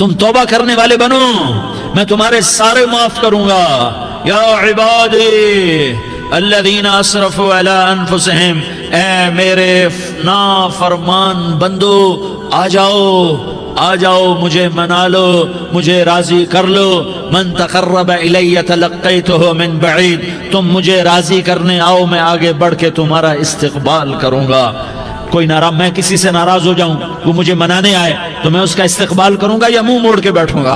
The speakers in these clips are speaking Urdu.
تم توبہ کرنے والے بنو، میں تمہارے سارے معاف کروں گا۔ یا عبادی الذین اسرفوا علی انفسہم، اے میرے نافرمان بندو آ جاؤ مجھے منا لو، مجھے راضی کر لو۔ من تقرب الی تلقیتہ من بعید، تم مجھے راضی کرنے آؤ، میں آگے بڑھ کے تمہارا استقبال کروں گا۔ کوئی ناراض، میں کسی سے ناراض ہو جاؤں، وہ مجھے منانے آئے تو میں اس کا استقبال کروں گا یا منہ موڑ کے بیٹھوں گا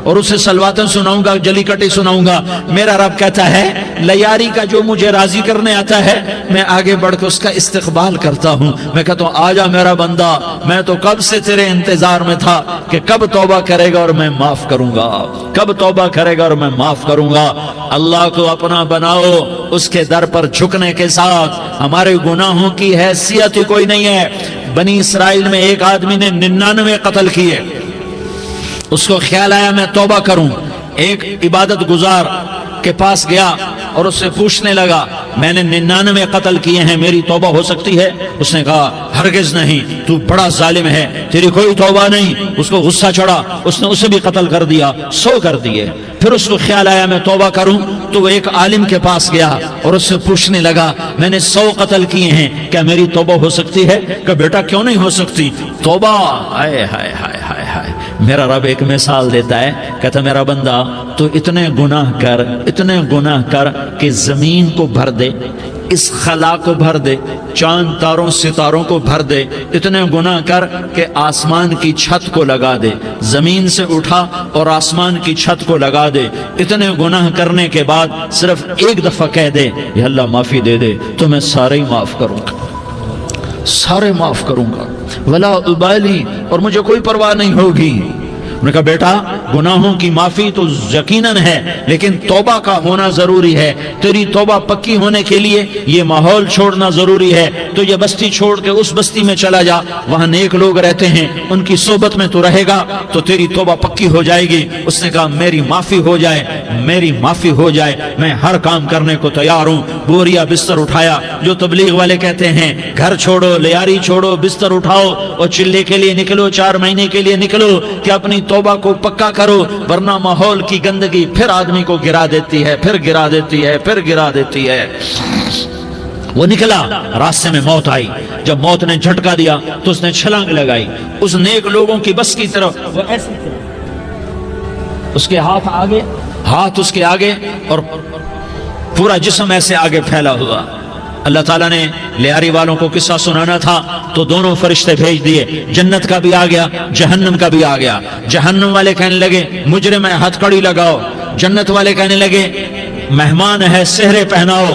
اور اسے سلواتیں سناؤں گا، جلی کٹی سناؤں گا؟ میرا رب کہتا ہے لیاری کا جو مجھے راضی کرنے آتا ہے میں آگے بڑھ کے اس کا استقبال کرتا ہوں۔ میں کہتا ہوں آجا میرا بندہ، میں تو کب سے تیرے انتظار میں تھا کہ کب توبہ کرے گا اور میں معاف کروں گا، کب توبہ کرے گا اور میں معاف کروں گا۔ اللہ کو اپنا بناؤ، اس کے در پر جھکنے کے ساتھ ہمارے گناہوں کی حیثیت ہی کوئی نہیں ہے۔ بنی اسرائیل میں ایک آدمی نے 99 قتل کیے، اس کو خیال آیا میں توبہ کروں، ایک عبادت گزار کے پاس گیا اور اس سے پوچھنے لگا میں نے 99 قتل کیے ہیں، میری توبہ ہو سکتی ہے؟ اس نے کہا ہرگز نہیں، تو بڑا ظالم ہے، تیری کوئی توبہ نہیں۔ اس کو غصہ چڑھا، اس نے اسے بھی قتل کر دیا، 100 کر دیے۔ پھر اس کو خیال آیا میں توبہ کروں تو وہ ایک عالم کے پاس گیا اور اس سے پوچھنے لگا میں نے 100 قتل کیے ہیں، کیا میری توبہ ہو سکتی ہے؟ کہ بیٹا کیوں نہیں ہو سکتی توبہ؟ ہائے ہائے ہائے ہائے ہائے۔ میرا رب ایک مثال دیتا ہے، کہتا میرا بندہ تو اتنے گناہ کر کہ زمین کو بھر دے، اس خلا کو بھر دے، چاند تاروں ستاروں کو بھر دے، اتنے گناہ کر کہ آسمان کی چھت کو لگا دے، زمین سے اٹھا اور آسمان کی چھت کو لگا دے۔ اتنے گناہ کرنے کے بعد صرف ایک دفعہ کہہ دے یا اللہ معافی دے دے تو میں سارے ہی معاف کروں گا، سارے معاف کروں گا، ولا ابالی، اور مجھے کوئی پرواہ نہیں ہوگی۔ انہوں نے کہا بیٹا گناہوں کی معافی تو یقیناً ہے لیکن توبہ کا ہونا ضروری ہے، تیری توبہ پکی ہونے کے لیے یہ ماحول چھوڑنا ضروری ہے۔ تو یہ بستی چھوڑ کے اس بستی میں چلا جا، وہاں نیک لوگ رہتے ہیں، ان کی صحبت میں تو رہے گا تو تیری توبہ پکی ہو جائے گی۔ اس نے کہا میری معافی ہو جائے، میری معافی ہو جائے، میں ہر کام کرنے کو تیار ہوں۔ بوریا بستر اٹھایا، جو تبلیغ والے کہتے ہیں گھر چھوڑو، لیاری چھوڑو، بستر اٹھاؤ اور چلے کے لیے نکلو، 4 مہینے کے لیے نکلو کہ اپنی توبہ کو پکا کرو، ورنہ ماحول کی گندگی پھر آدمی کو گرا دیتی ہے، پھر گرا دیتی ہے، پھر گرا دیتی ہے۔ وہ نکلا، راستے میں موت آئی، جب موت نے جھٹکا دیا تو اس نے چھلانگ لگائی اس نیک لوگوں کی بس کی طرف، وہ ایسے اس کے ہاتھ اس کے آگے اور پورا جسم ایسے آگے پھیلا ہوا۔ اللہ تعالیٰ نے لیاری والوں کو قصہ سنانا تھا تو دونوں فرشتے بھیج دیے، جنت کا بھی آ گیا، جہنم کا بھی آ گیا۔ جہنم والے کہنے لگے مجرم ہے ہتھ کڑی لگاؤ، جنت والے کہنے لگے مہمان ہے سہرے پہناؤ۔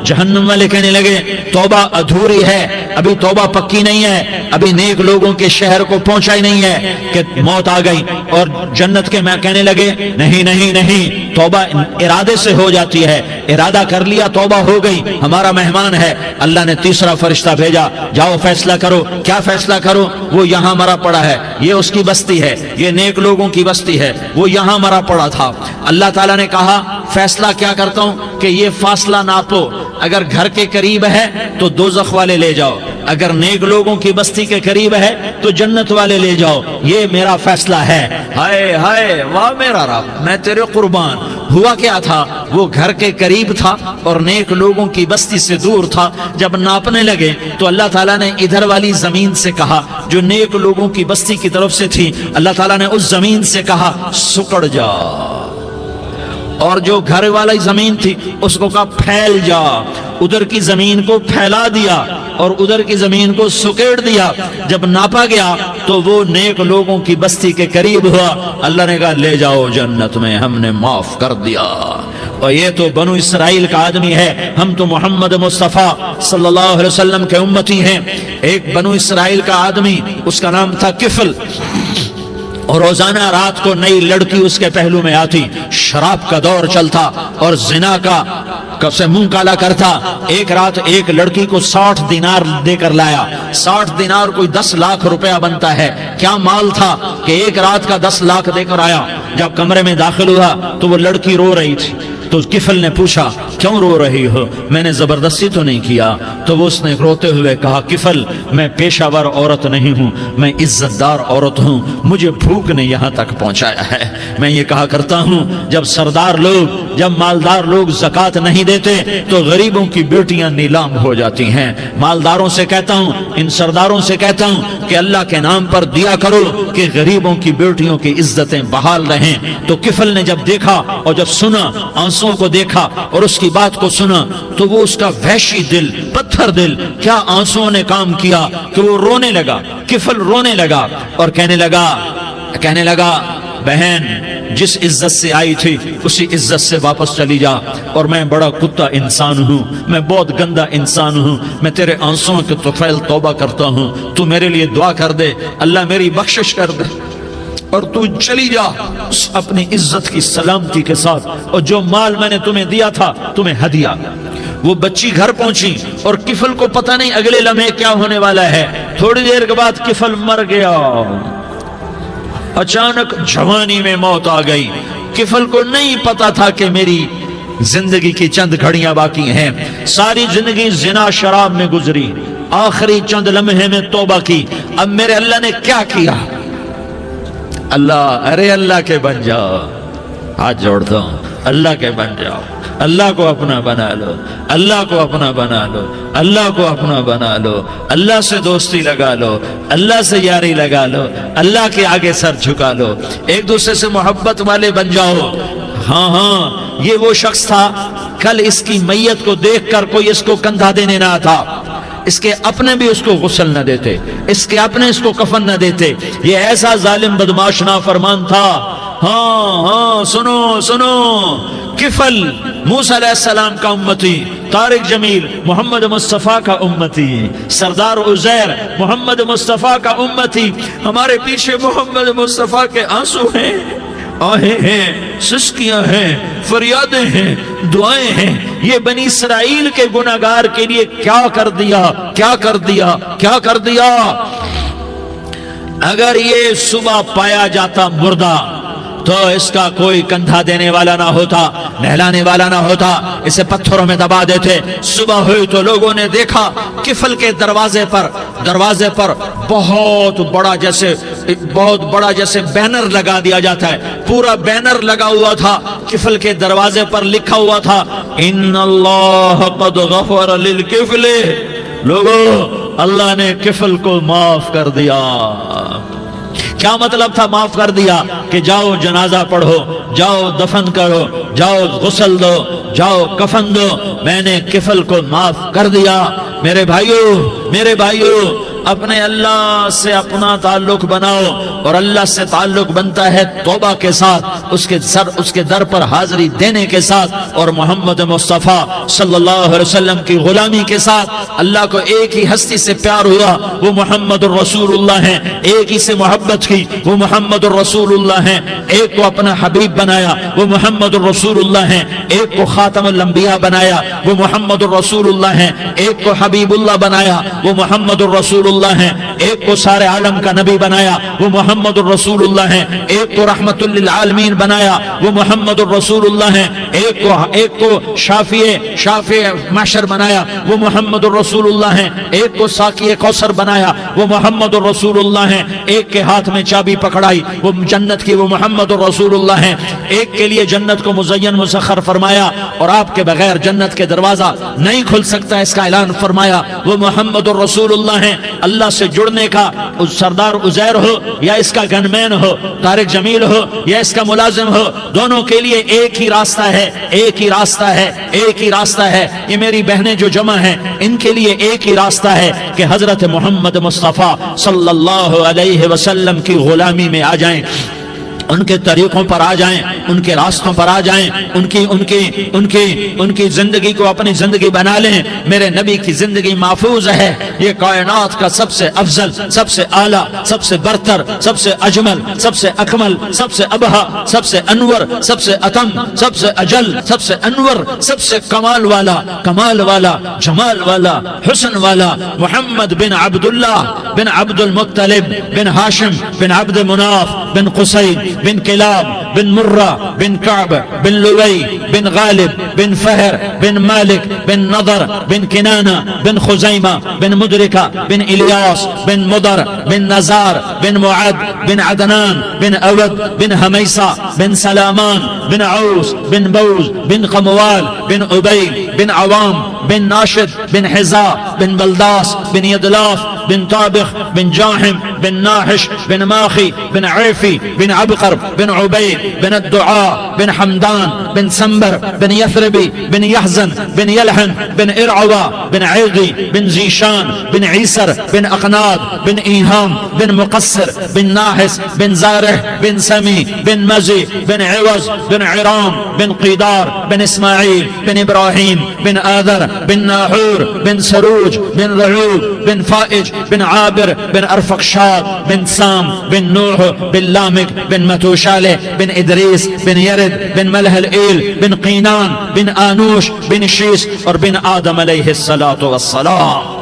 جہنم والے کہنے لگے توبہ ادھوری ہے، ابھی توبہ پکی نہیں ہے، ابھی نیک لوگوں کے شہر کو پہنچا ہی نہیں ہے کہ موت آ گئی۔ اور جنت کے میں کہنے لگے نہیں نہیں نہیں، توبہ ارادے سے ہو جاتی ہے، ارادہ کر لیا توبہ ہو گئی، ہمارا مہمان ہے۔ اللہ نے تیسرا فرشتہ بھیجا، جاؤ فیصلہ کرو۔ کیا فیصلہ کرو؟ وہ یہاں مرا پڑا ہے، یہ اس کی بستی ہے، یہ نیک لوگوں کی بستی ہے، وہ یہاں مرا پڑا تھا۔ اللہ تعالیٰ نے کہا فیصلہ کیا کرتا ہوں کہ یہ فاصلہ ناپو، اگر گھر کے قریب ہے تو دوزخ والے لے جاؤ، اگر نیک لوگوں کی بستی کے قریب ہے تو جنت والے لے جاؤ، یہ میرا فیصلہ ہے۔ ہائے ہائے واہ میرا رب، میں تیرے قربان۔ ہوا کیا تھا؟ وہ گھر کے قریب تھا اور نیک لوگوں کی بستی سے دور تھا۔ جب ناپنے لگے تو اللہ تعالیٰ نے ادھر والی زمین سے کہا جو نیک لوگوں کی بستی کی طرف سے تھی، اللہ تعالیٰ نے اس زمین سے کہا سکڑ جا، اور جو گھر والی زمین تھی اس کو کہا پھیل جا۔ ادھر کی زمین کو پھیلا دیا اور ادھر کی زمین کو سکیڑ دیا۔ جب ناپا گیا تو وہ نیک لوگوں کی بستی کے قریب ہوا۔ اللہ نے کہا لے جاؤ جنت میں، ہم نے معاف کر دیا۔ اور یہ تو بنو اسرائیل کا آدمی ہے، ہم تو محمد مصطفیٰ صلی اللہ علیہ وسلم کے امتی ہیں۔ ایک بنو اسرائیل کا آدمی، اس کا نام تھا کفل، اور روزانہ رات کو نئی لڑکی اس کے پہلو میں آتی، شراب کا دور چلتا اور زنا کا سے منہ کالا کرتا۔ ایک رات ایک لڑکی کو 60 دینار دے کر لایا۔ 60 دینار کوئی 10 لاکھ روپیہ بنتا ہے۔ کیا مال تھا کہ ایک رات کا 10 لاکھ دے کر آیا۔ جب کمرے میں داخل ہوا تو وہ لڑکی رو رہی تھی، تو تو کفل نے پوچھا کیوں رو رہی ہو؟ میں نے زبردستی تو نہیں کیا۔ تو وہ اس نے روتے ہوئے کہا کفل میں پیشہ ور عورت نہیں ہوں، میں عزت دار عورت ہوں، مجھے بھوک نے یہاں تک پہنچایا ہے۔ میں یہ کہا کرتا ہوں جب سردار لوگ، جب مالدار لوگ زکوٰۃ نہیں دیتے تو غریبوں کی بیٹیاں نیلام ہو جاتی ہیں۔ مالداروں سے کہتا ہوں، ان سرداروں سے کہتا ہوں کہ اللہ کے نام پر دیا کرو کہ غریبوں کی بیٹیوں کی عزتیں بحال رہیں۔ تو کفل نے جب دیکھا اور جب سنا، آنسوں کو دیکھا اور اس کی بات کو سنا، تو وہ اس کا وحشی دل، پتھر دل، کیا آنسوں نے کام کیا کہ وہ رونے لگا۔ کفل رونے لگا اور کہنے لگا بہن جس عزت سے آئی تھی اسی عزت سے واپس چلی جا، اور میں بڑا کتا انسان ہوں، میں بہت گندا انسان ہوں، میں تیرے آنسوں کے طفیل توبہ کرتا ہوں، تو میرے لیے دعا کر دے، اللہ میری بخشش کر دے، اور تو چلی جا اپنی عزت کی سلامتی کے ساتھ، اور جو مال میں نے تمہیں دیا تھا تمہیں ہدیہ۔ وہ بچی گھر پہنچی اور کفل کو پتہ نہیں اگلے لمحے کیا ہونے والا ہے۔ تھوڑی دیر کے بعد کفل مر گیا، اچانک جوانی میں موت آ گئی۔ کفل کو نہیں پتا تھا کہ میری زندگی کی چند گھڑیاں باقی ہیں، ساری زندگی زنا شراب میں گزری، آخری چند لمحے میں توبہ کی۔ اب میرے اللہ نے کیا کیا؟ اللہ کے بن جاؤ، ہاتھ جوڑتا ہوں، اللہ کے بن جاؤ، اللہ کو اپنا بنا لو، اللہ کو اپنا بنا لو، اللہ کو اپنا بنا لو، اللہ سے دوستی لگا لو، اللہ سے یاری لگا لو، اللہ کے آگے سر جھکا لو، ایک دوسرے سے محبت والے بن جاؤ۔ ہاں یہ وہ شخص تھا، کل اس کی میت کو دیکھ کر کوئی اس کو کندھا دینے نہ تھا، اس کے اپنے بھی اس کو غسل نہ دیتے، اس کے اپنے اس کو کفن نہ دیتے، یہ ایسا ظالم بدماش نافرمان تھا۔ ہاں سنو، کفل موسیٰ علیہ السلام کا امتی، طارق جمیل محمد مصطفیٰ کا امتی، سردار عزیر محمد مصطفیٰ کا امتی، ہمارے پیچھے محمد مصطفیٰ کے آنسو ہیں، آہیں ہیں، سسکیاں ہیں، فریادیں ہیں، دعائیں ہیں۔ یہ بنی اسرائیل کے گناہگار کے لیے کیا کر دیا۔ اگر یہ صبح پایا جاتا مردہ تو اس کا کوئی کندھا دینے والا نہ ہوتا، نہلانے والا نہ ہوتا، اسے پتھروں میں دبا دیتے۔ صبح ہوئی تو لوگوں نے دیکھا کفل کے دروازے پر بہت بڑا جیسے بینر لگا دیا جاتا ہے، پورا بینر لگا ہوا تھا، کفل کے دروازے پر لکھا ہوا تھا ان اللہ قد غفر للکفل، لوگوں اللہ نے کفل کو معاف کر دیا۔ کیا مطلب تھا معاف کر دیا؟ کہ جاؤ جنازہ پڑھو، جاؤ دفن کرو، جاؤ غسل دو، جاؤ کفن دو، میں نے کفل کو معاف کر دیا۔ میرے بھائیو اپنے اللہ سے اپنا تعلق بناؤ، اور اللہ سے تعلق بنتا ہے توبہ کے ساتھ، اس کے در پر حاضری دینے کے ساتھ، اور محمد مصطفیٰ صلی اللہ علیہ وسلم کی غلامی کے ساتھ۔ اللہ کو ایک ہی ہستی سے پیار ہوا، وہ محمد الرسول اللہ ہیں، ایک ہی سے محبت کی، وہ محمد الرسول اللہ ہیں، ایک کو اپنا حبیب بنایا، وہ محمد الرسول اللہ ہیں، ایک کو خاتم الانبیاء بنایا، وہ محمد الرسول اللہ ہیں، ایک کو حبیب اللہ بنایا، وہ محمد الرسول اللہ ہیں، ایک کو سارے عالم کا نبی بنایا، وہ محمد الرسول اللہ ہیں، ایک کو رحمت للعالمین بنایا، وہ محمد الرسول اللہ ہیں، ایک کو شافع محشر بنایا، وہ محمد الرسول اللہ ہیں، ایک کو ساقی کوثر بنایا، وہ محمد الرسول اللہ ہیں، ایک کے ہاتھ میں چابی پکڑائی وہ جنت کی، وہ محمد الرسول اللہ ہیں، ایک کے لیے جنت کو مزین مسخر فرمایا، اور آپ کے بغیر جنت کے دروازہ نہیں کھل سکتا اس کا اعلان فرمایا، وہ محمد الرسول اللہ ہیں۔ اللہ سے جڑنے کا سردار عزیر ہو یا اس کا گنمین ہو، طارق جمیل ہو یا اس کا ملازم ہو، دونوں کے لیے ایک ہی راستہ ہے۔ یہ میری بہنیں جو جمع ہیں ان کے لیے ایک ہی راستہ ہے کہ حضرت محمد مصطفیٰ صلی اللہ علیہ وسلم کی غلامی میں آ جائیں، ان کے طریقوں پر آ جائیں، ان کے راستوں پر آ جائیں، ان کی زندگی کو اپنی زندگی بنا لیں۔ میرے نبی کی زندگی محفوظ ہے، یہ کائنات کا سب سے افضل، سب سے اعلیٰ، سب سے برتر، سب سے اجمل، سب سے اکمل، سب سے ابہا، سب سے انور، سب سے اتم، سب سے اجل، سب سے انور، سب سے کمال والا، جمال والا، حسن والا، محمد بن عبداللہ بن عبد المطلب بن ہاشم بن عبد مناف بن قصی بن کلاب بن مرہ بن کعب بن لوی بن غالب بن فہر بن مالک بن نضر بن کنانہ بن خزیمہ بن مدرکہ بن الیاس بن مدر بن نزار بن معد بن عدنان بن اود بن حمیسہ بن سلامان بن عوس بن بوز بن قموال بن عبید بن عوام بن ناشد بن حزا بن بلداس بن یدلاف بن طابخ بن جاحم بن ناحش بن ماخی بن عیفی بن عبقر بن عبید بن الدعاء بن حمدان بن سنبر بن یثربی بن یحزن بن یلحن بن ارعوا بن عیغی بن زیشان بن عیسر بن اقناد بن ایہام بن مقصر بن ناحس بن زارح بن سمی بن مزی بن عوض بن عرام بن قیدار بن اسماعیل بن ابراہیم بن آذر بن ناحور بن سروج بن رعوب بن فائج بن عابر بن ارفقشاد بن سام بن نوح بن لامک بن متوشالہ بن ادریس بن یرد بن ملح الایل بن قینان بن آنوش بن شیس اور بن آدم علیہ السلام.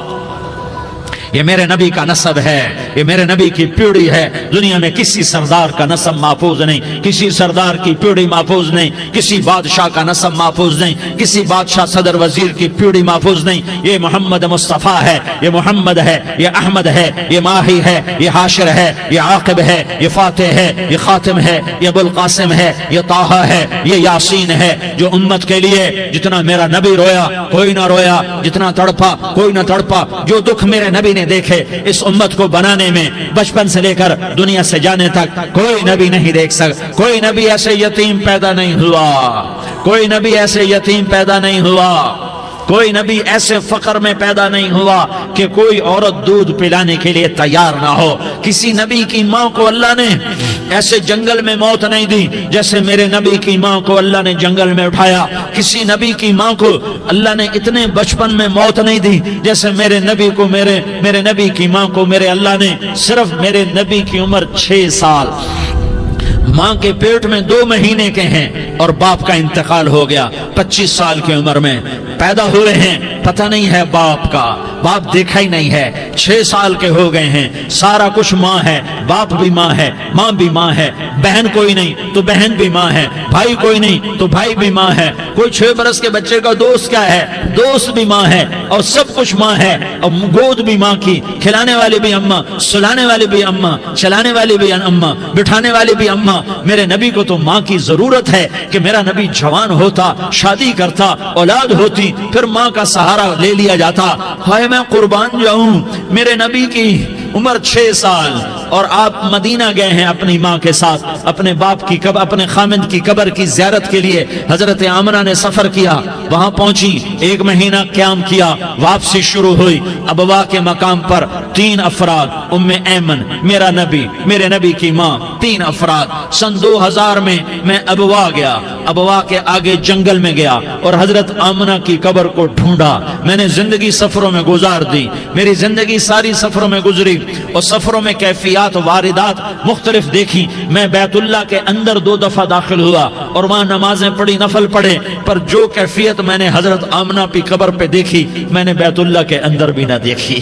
یہ میرے نبی کا نسب ہے، یہ میرے نبی کی پیڑھی ہے. دنیا میں کسی سردار کا نسب محفوظ نہیں، کسی سردار کی پیڑھی محفوظ نہیں، کسی بادشاہ کا نسب محفوظ نہیں، کسی بادشاہ صدر وزیر کی پیڑھی محفوظ نہیں. یہ محمد مصطفیٰ ہے، یہ محمد ہے، یہ احمد ہے، یہ ماہی ہے، یہ حاشر ہے، یہ عاقب ہے، یہ فاتح ہے، یہ خاتم ہے، یہ ابو القاسم ہے، یہ طٰہٰ ہے، یہ یاسین ہے. جو امت کے لیے جتنا میرا نبی رویا کوئی نہ رویا، جتنا تڑپا کوئی نہ تڑپا، جو دکھ میرے نبی نے دیکھے اس امت کو بنانے میں بچپن سے لے کر دنیا سے جانے تک کوئی نبی نہیں دیکھ سکتا. کوئی نبی ایسے یتیم پیدا نہیں ہوا، کوئی نبی ایسے یتیم پیدا نہیں ہوا، کوئی نبی ایسے فقر میں پیدا نہیں ہوا کہ کوئی عورت دودھ پلانے کے لیے تیار نہ ہو. کسی نبی کی ماں کو اللہ نے ایسے جنگل میں موت نہیں دی جیسے میرے نبی کی ماں کو اللہ نے جنگل میں اٹھایا. کسی نبی کی ماں کو اللہ نے اتنے بچپن میں موت نہیں دی جیسے میرے نبی کو میرے نبی کی ماں کو میرے اللہ نے صرف میرے نبی کی عمر 6 سال، ماں کے پیٹ میں 2 مہینے کے ہیں اور باپ کا انتقال ہو گیا 25 سال کی عمر میں. پیدا ہوئے ہیں پتہ نہیں ہے باپ کا، باپ دیکھا ہی نہیں ہے. 6 سال کے ہو گئے ہیں، سارا کچھ ماں ہے، باپ بھی ماں ہے، ماں بھی ماں ہے. بہن کوئی نہیں تو بہن بھی ماں ہے، بھائی کوئی نہیں تو بھائی بھی ماں ہے. کوئی 6 برس کے بچے کا دوست کیا ہے، دوست بھی ماں ہے، اور سب کچھ ماں ہے. اور گود بھی ماں کی، کھلانے والی بھی اماں، سلانے والی بھی اماں، چلانے والی بھی اماں، بٹھانے والی بھی اماں. میرے نبی کو تو ماں کی ضرورت ہے کہ میرا نبی جوان ہوتا، شادی کرتا، اولاد ہوتی، پھر ماں کا سہارا لے لیا جاتا. ہائے میں قربان جاؤں، میرے نبی کی عمر 6 سال اور آپ مدینہ گئے ہیں اپنی ماں کے ساتھ، اپنے باپ کی اپنے خامند کی قبر کی زیارت کے لیے. حضرت آمنہ نے سفر کیا، وہاں پہنچی، 1 مہینہ قیام کیا، واپسی شروع ہوئی. ابوا کے مقام پر 3 افراد، ام ایمن، میرا نبی، میرے نبی کی ماں، 3 افراد. سن 2000 میں ابوا گیا، ابوا کے آگے جنگل میں گیا اور حضرت آمنہ کی قبر کو ڈھونڈا. میں نے زندگی سفروں میں گزار دی، میری زندگی ساری سفروں میں گزری اور سفروں میں کیفیات واردات مختلف دیکھی. میں بیت اللہ کے اندر 2 دفعہ داخل ہوا اور وہاں نمازیں پڑھی، نفل پڑھے، پر جو کیفیت میں نے حضرت آمنہ کی قبر پہ دیکھی میں نے بیت اللہ کے اندر بھی نہ دیکھی.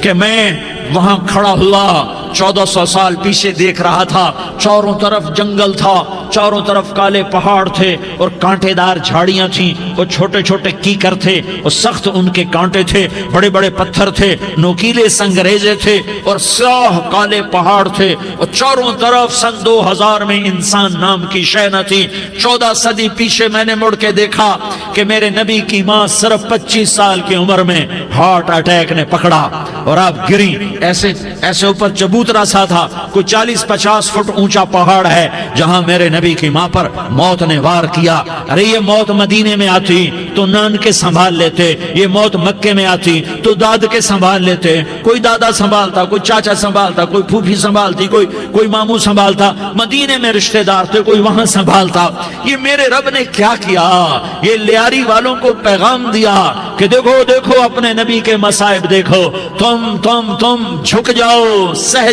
کہ میں وہاں کھڑا ہوا 1400 سال پیچھے دیکھ رہا تھا، چاروں طرف جنگل تھا، چاروں طرف کالے پہاڑ تھے اور کانٹے دار جھاڑیاں تھیں اور چھوٹے چھوٹے کیکر تھے اور سخت ان کے کانٹے تھے، بڑے بڑے پتھر تھے، نوکیلے سنگریزے تھے اور سیاہ کالے پہاڑ تھے اور چاروں طرف. سن 2000 میں انسان نام کی شے نہ تھی. 14 صدی پیچھے میں نے مڑ کے دیکھا کہ میرے نبی کی ماں صرف 25 سال کی عمر میں ہارٹ اٹیک نے پکڑا اور آپ گری. ایسے اوپر چبوترا سا تھا، کوئی 40-50 فٹ اونچا پہاڑ ہے جہاں میرے نبی کی ماں پر موت نے وار کیا. ارے یہ موت مدینے میں آتی تو نان کے سنبھال لیتے، یہ موت مکے میں آتی تو داد کے سنبھال لیتے. کوئی دادا سنبھالتا، کوئی چاچا سنبھالتا، کوئی پھوپھی سنبھالتی، کوئی ماموں سنبھالتا. مدینے میں رشتہ دار تھے، کوئی وہاں سنبھالتا. یہ میرے رب نے کیا کیا؟ یہ لیاری والوں کو پیغام دیا کہ دیکھو دیکھو اپنے نبی کے مصائب دیکھو، تم جھک جاؤ، سہ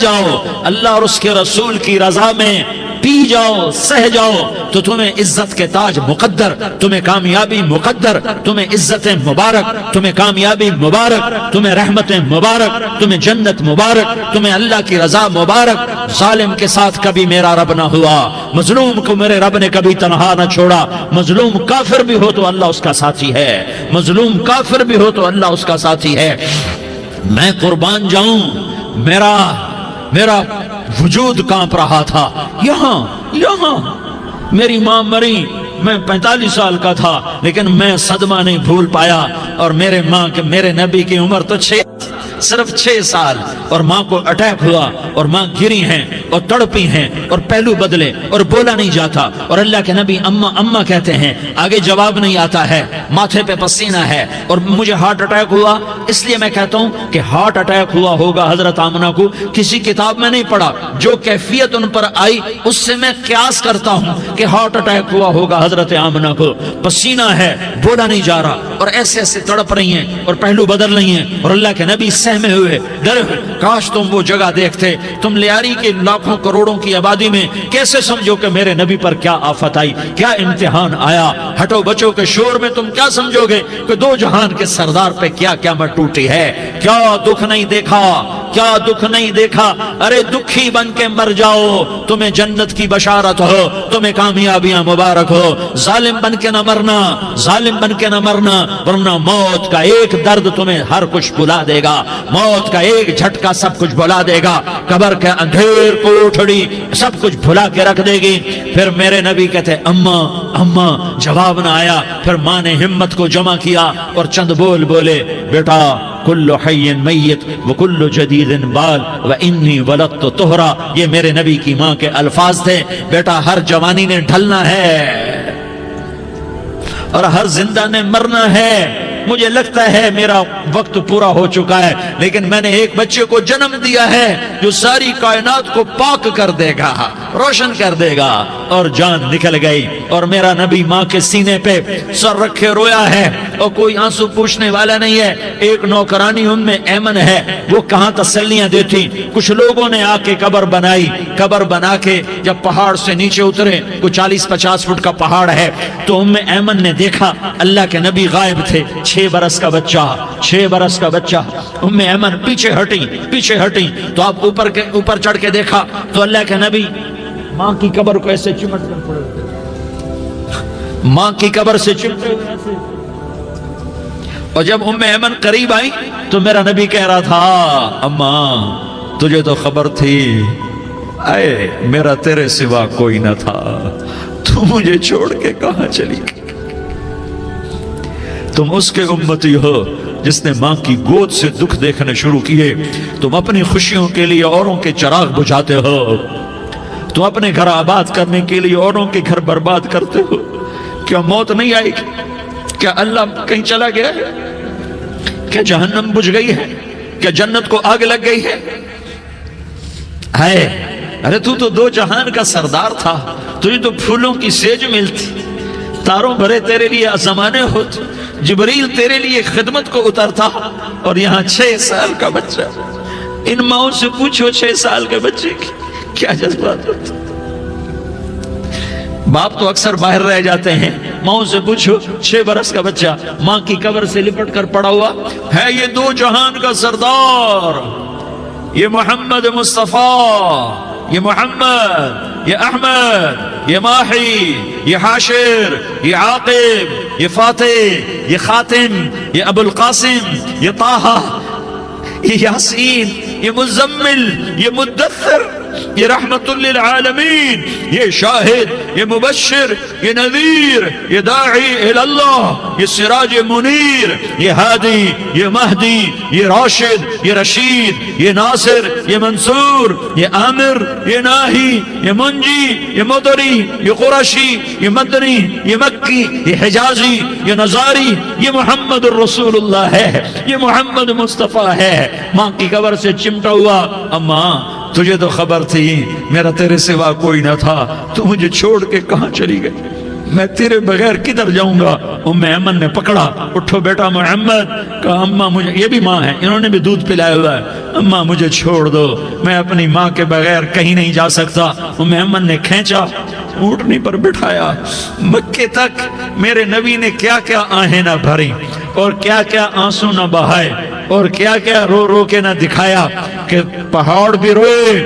جاؤ. اللہ اور اس کے رسول کی رضا میں پی جاؤ سہ جاؤ تو تمہیں عزت کے تاج مقدر، تمہیں کامیابی مقدر، تمہیں عزت مبارک، تمہیں کامیابی مبارک، تمہیں رحمت مبارک، تمہیں جنت مبارک، تمہیں اللہ کی رضا مبارک۔ ظالم کے ساتھ کبھی میرا رب نہ ہوا، مظلوم کو میرے رب نے کبھی تنہا نہ چھوڑا۔ مظلوم کافر بھی ہو تو اللہ اس کا ساتھی ہے، مظلوم کافر بھی ہو تو اللہ اس کا ساتھی ہے۔ میں قربان جاؤں، میرا وجود کانپ رہا تھا۔ یہاں میری ماں مری، میں 45 سال کا تھا، لیکن میں صدمہ نہیں بھول پایا۔ اور میرے نبی کی عمر تو صرف 6 سال، اور ماں کو اٹیک ہوا اور ماں گری ہیں اور تڑپی ہیں اور پہلو بدلے اور بولا نہیں جاتا، اور اللہ کے نبی اماں اماں کہتے ہیں، آگے جواب نہیں آتا ہے، ماتھے پہ پسینہ ہے، اور مجھے ہارٹ اٹیک ہوا۔ اس لیے میں کہتا ہوں کہ ہارٹ اٹیک ہوا ہوگا حضرت آمنہ کو، کسی کتاب میں نہیں پڑھا، جو کیفیت ان پر آئی اس سے میں قیاس کرتا ہوں کہ ہارٹ اٹیک ہوا ہوگا حضرت آمنہ کو۔ پسینہ ہے، بولا نہیں جا رہا، اور ایسے ایسے تڑپ رہی ہیں اور پہلو بدل رہی ہیں، اور اللہ کے نبی سہمے ہوئے ڈرے ہوئے۔ کاش تم وہ جگہ دیکھتے، تم لیاری کے لاکھوں کروڑوں کی آبادی میں کیسے سمجھو کہ میرے نبی پر کیا آفت آئی، کیا امتحان آیا۔ ہٹو بچوں کے شور میں تم کیا سمجھو گے کہ دو جہان کے سردار پہ کیا قیامت ٹوٹی ہے۔ کیا دکھ نہیں دیکھا، کیا دکھ نہیں دیکھا۔ ارے دکھی بن کے مر جاؤ، تمہیں جنت کی بشارت ہو، تمہیں کامیابیاں مبارک ہو۔ ظالم بن کے نہ مرنا، ظالم بن کے نہ مرنا، ورنہ موت کا ایک درد تمہیں ہر کچھ بھلا دے گا، موت کا ایک جھٹکا سب کچھ بھلا دے گا، قبر کے اندھیر کوٹھڑی سب کچھ بھلا کے رکھ دے گی۔ پھر میرے نبی کہتے اماں اماں، جواب نہ آیا۔ پھر ماں نے ہمت کو جمع کیا اور چند بول بولے، بیٹا کل حی میت وکل جدید بال وانی ولدت طہرا۔ یہ میرے نبی کی ماں کے الفاظ تھے، بیٹا ہر جوانی نے ڈھلنا ہے اور ہر زندہ نے مرنا ہے۔ مجھے لگتا ہے میرا وقت پورا ہو چکا ہے، لیکن میں نے ایک بچے کو جنم دیا ہے جو ساری کائنات کو پاک کر دے گا، روشن کر دے گا۔ اور جان نکل گئی، اور میرا نبی ماں کے سینے پہ سر رکھے رویا ہے، اور کوئی آنسو پوچھنے والا نہیں ہے۔ ایک نوکرانی ان میں ایمن ہے، وہ کہاں تسلیاں دیتی۔ کچھ لوگوں نے آ کے قبر بنائی، قبر بنا کے جب پہاڑ سے نیچے اترے، کوئی 40-50 فٹ کا پہاڑ ہے، تو ایمن نے دیکھا اللہ کے نبی غائب تھے۔ 6 برس کا بچہ، ایمن پیچھے ہٹی تو آپ اوپر چڑھ کے دیکھا تو اللہ کے نبی ماں کی قبر کو ایسے چمٹ کر پڑے، ماں کی قبر سے چمٹے ہوئے ایسے۔ اور جب ایمن قریب آئی تو میرا نبی کہہ رہا تھا، اماں تجھے تو خبر تھی، اے میرا تیرے سوا کوئی نہ تھا، تو مجھے چھوڑ کے کہاں چلی گئی۔ تم اس کے امتی ہو جس نے ماں کی گود سے دکھ دیکھنے شروع کیے۔ تم اپنی خوشیوں کے لیے اوروں کے چراغ بجھاتے ہو، تم اپنے گھر آباد کرنے کے لیے اوروں کے گھر برباد کرتے ہو۔ کیا موت نہیں آئے گی؟ کیا اللہ کہیں چلا گیا ہے؟ کیا جہنم بجھ گئی ہے؟ کیا جنت کو آگ لگ گئی ہے؟ ارے تو 2 جہان کا سردار تھا، تجھے تو پھولوں کی سیج ملتی، تاروں بھرے تیرے لیے زمانے ہوتے، جبریل تیرے لیے خدمت کو اترتا، اور یہاں 6 سال کا بچہ۔ ان ماؤں سے پوچھو 6 سال کے بچے کی کیا جذبات ہوتے۔ باپ تو اکثر باہر رہ جاتے ہیں، ماؤں سے پوچھو 6 برس کا بچہ ماں کی قبر سے لپٹ کر پڑا ہوا ہے۔ یہ 2 جہان کا سردار، یہ محمد مصطفیٰ، یہ محمد، یہ احمد، یہ ماہی، یہ حاشر، یہ عاقب، یہ فاتح، یہ خاتم، یہ ابو القاسم، یہ طہ، یہ یاسین، یہ مزمل، یہ مدثر، یہ رحمت للعالمین، یہ شاہد، یہ مبشر، یہ نذیر، یہ داعی الاللہ، یہ سراج منیر، یہ ہادی، یہ مہدی، یہ راشد، یہ رشید، یہ ناصر، یہ منصور، یہ عامر، یہ ناہی، یہ منجی، یہ مدری، یہ قرشی، یہ مدنی، یہ مکی، یہ حجازی، یہ نظاری، یہ محمد الرسول اللہ ہے، یہ محمد مصطفیٰ ہے۔ ماں کی قبر سے چمٹا ہوا، اماں تجھے تو خبر تھی میرا تیرے سوا کوئی نہ تھا، تو مجھے چھوڑ کے کہاں چلی گئی۔ میں تیرے بغیر کدھر جاؤں گا؟ ام ایمن نے پکڑا، اٹھو بیٹا محمد، کہا اماں مجھے، یہ بھی ماں ہے، انہوں نے بھی دودھ پلایا ہوا ہے، اماں مجھے چھوڑ دو، میں اپنی ماں کے بغیر کہیں نہیں جا سکتا۔ ام ایمن نے کھینچا، اونٹنی پر بٹھایا، مکے تک میرے نبی نے کیا کیا آہیں نہ بھری اور کیا کیا آنسو نہ بہائے اور کیا کیا رو رو کے نہ دکھایا کہ پہاڑ بھی روئے،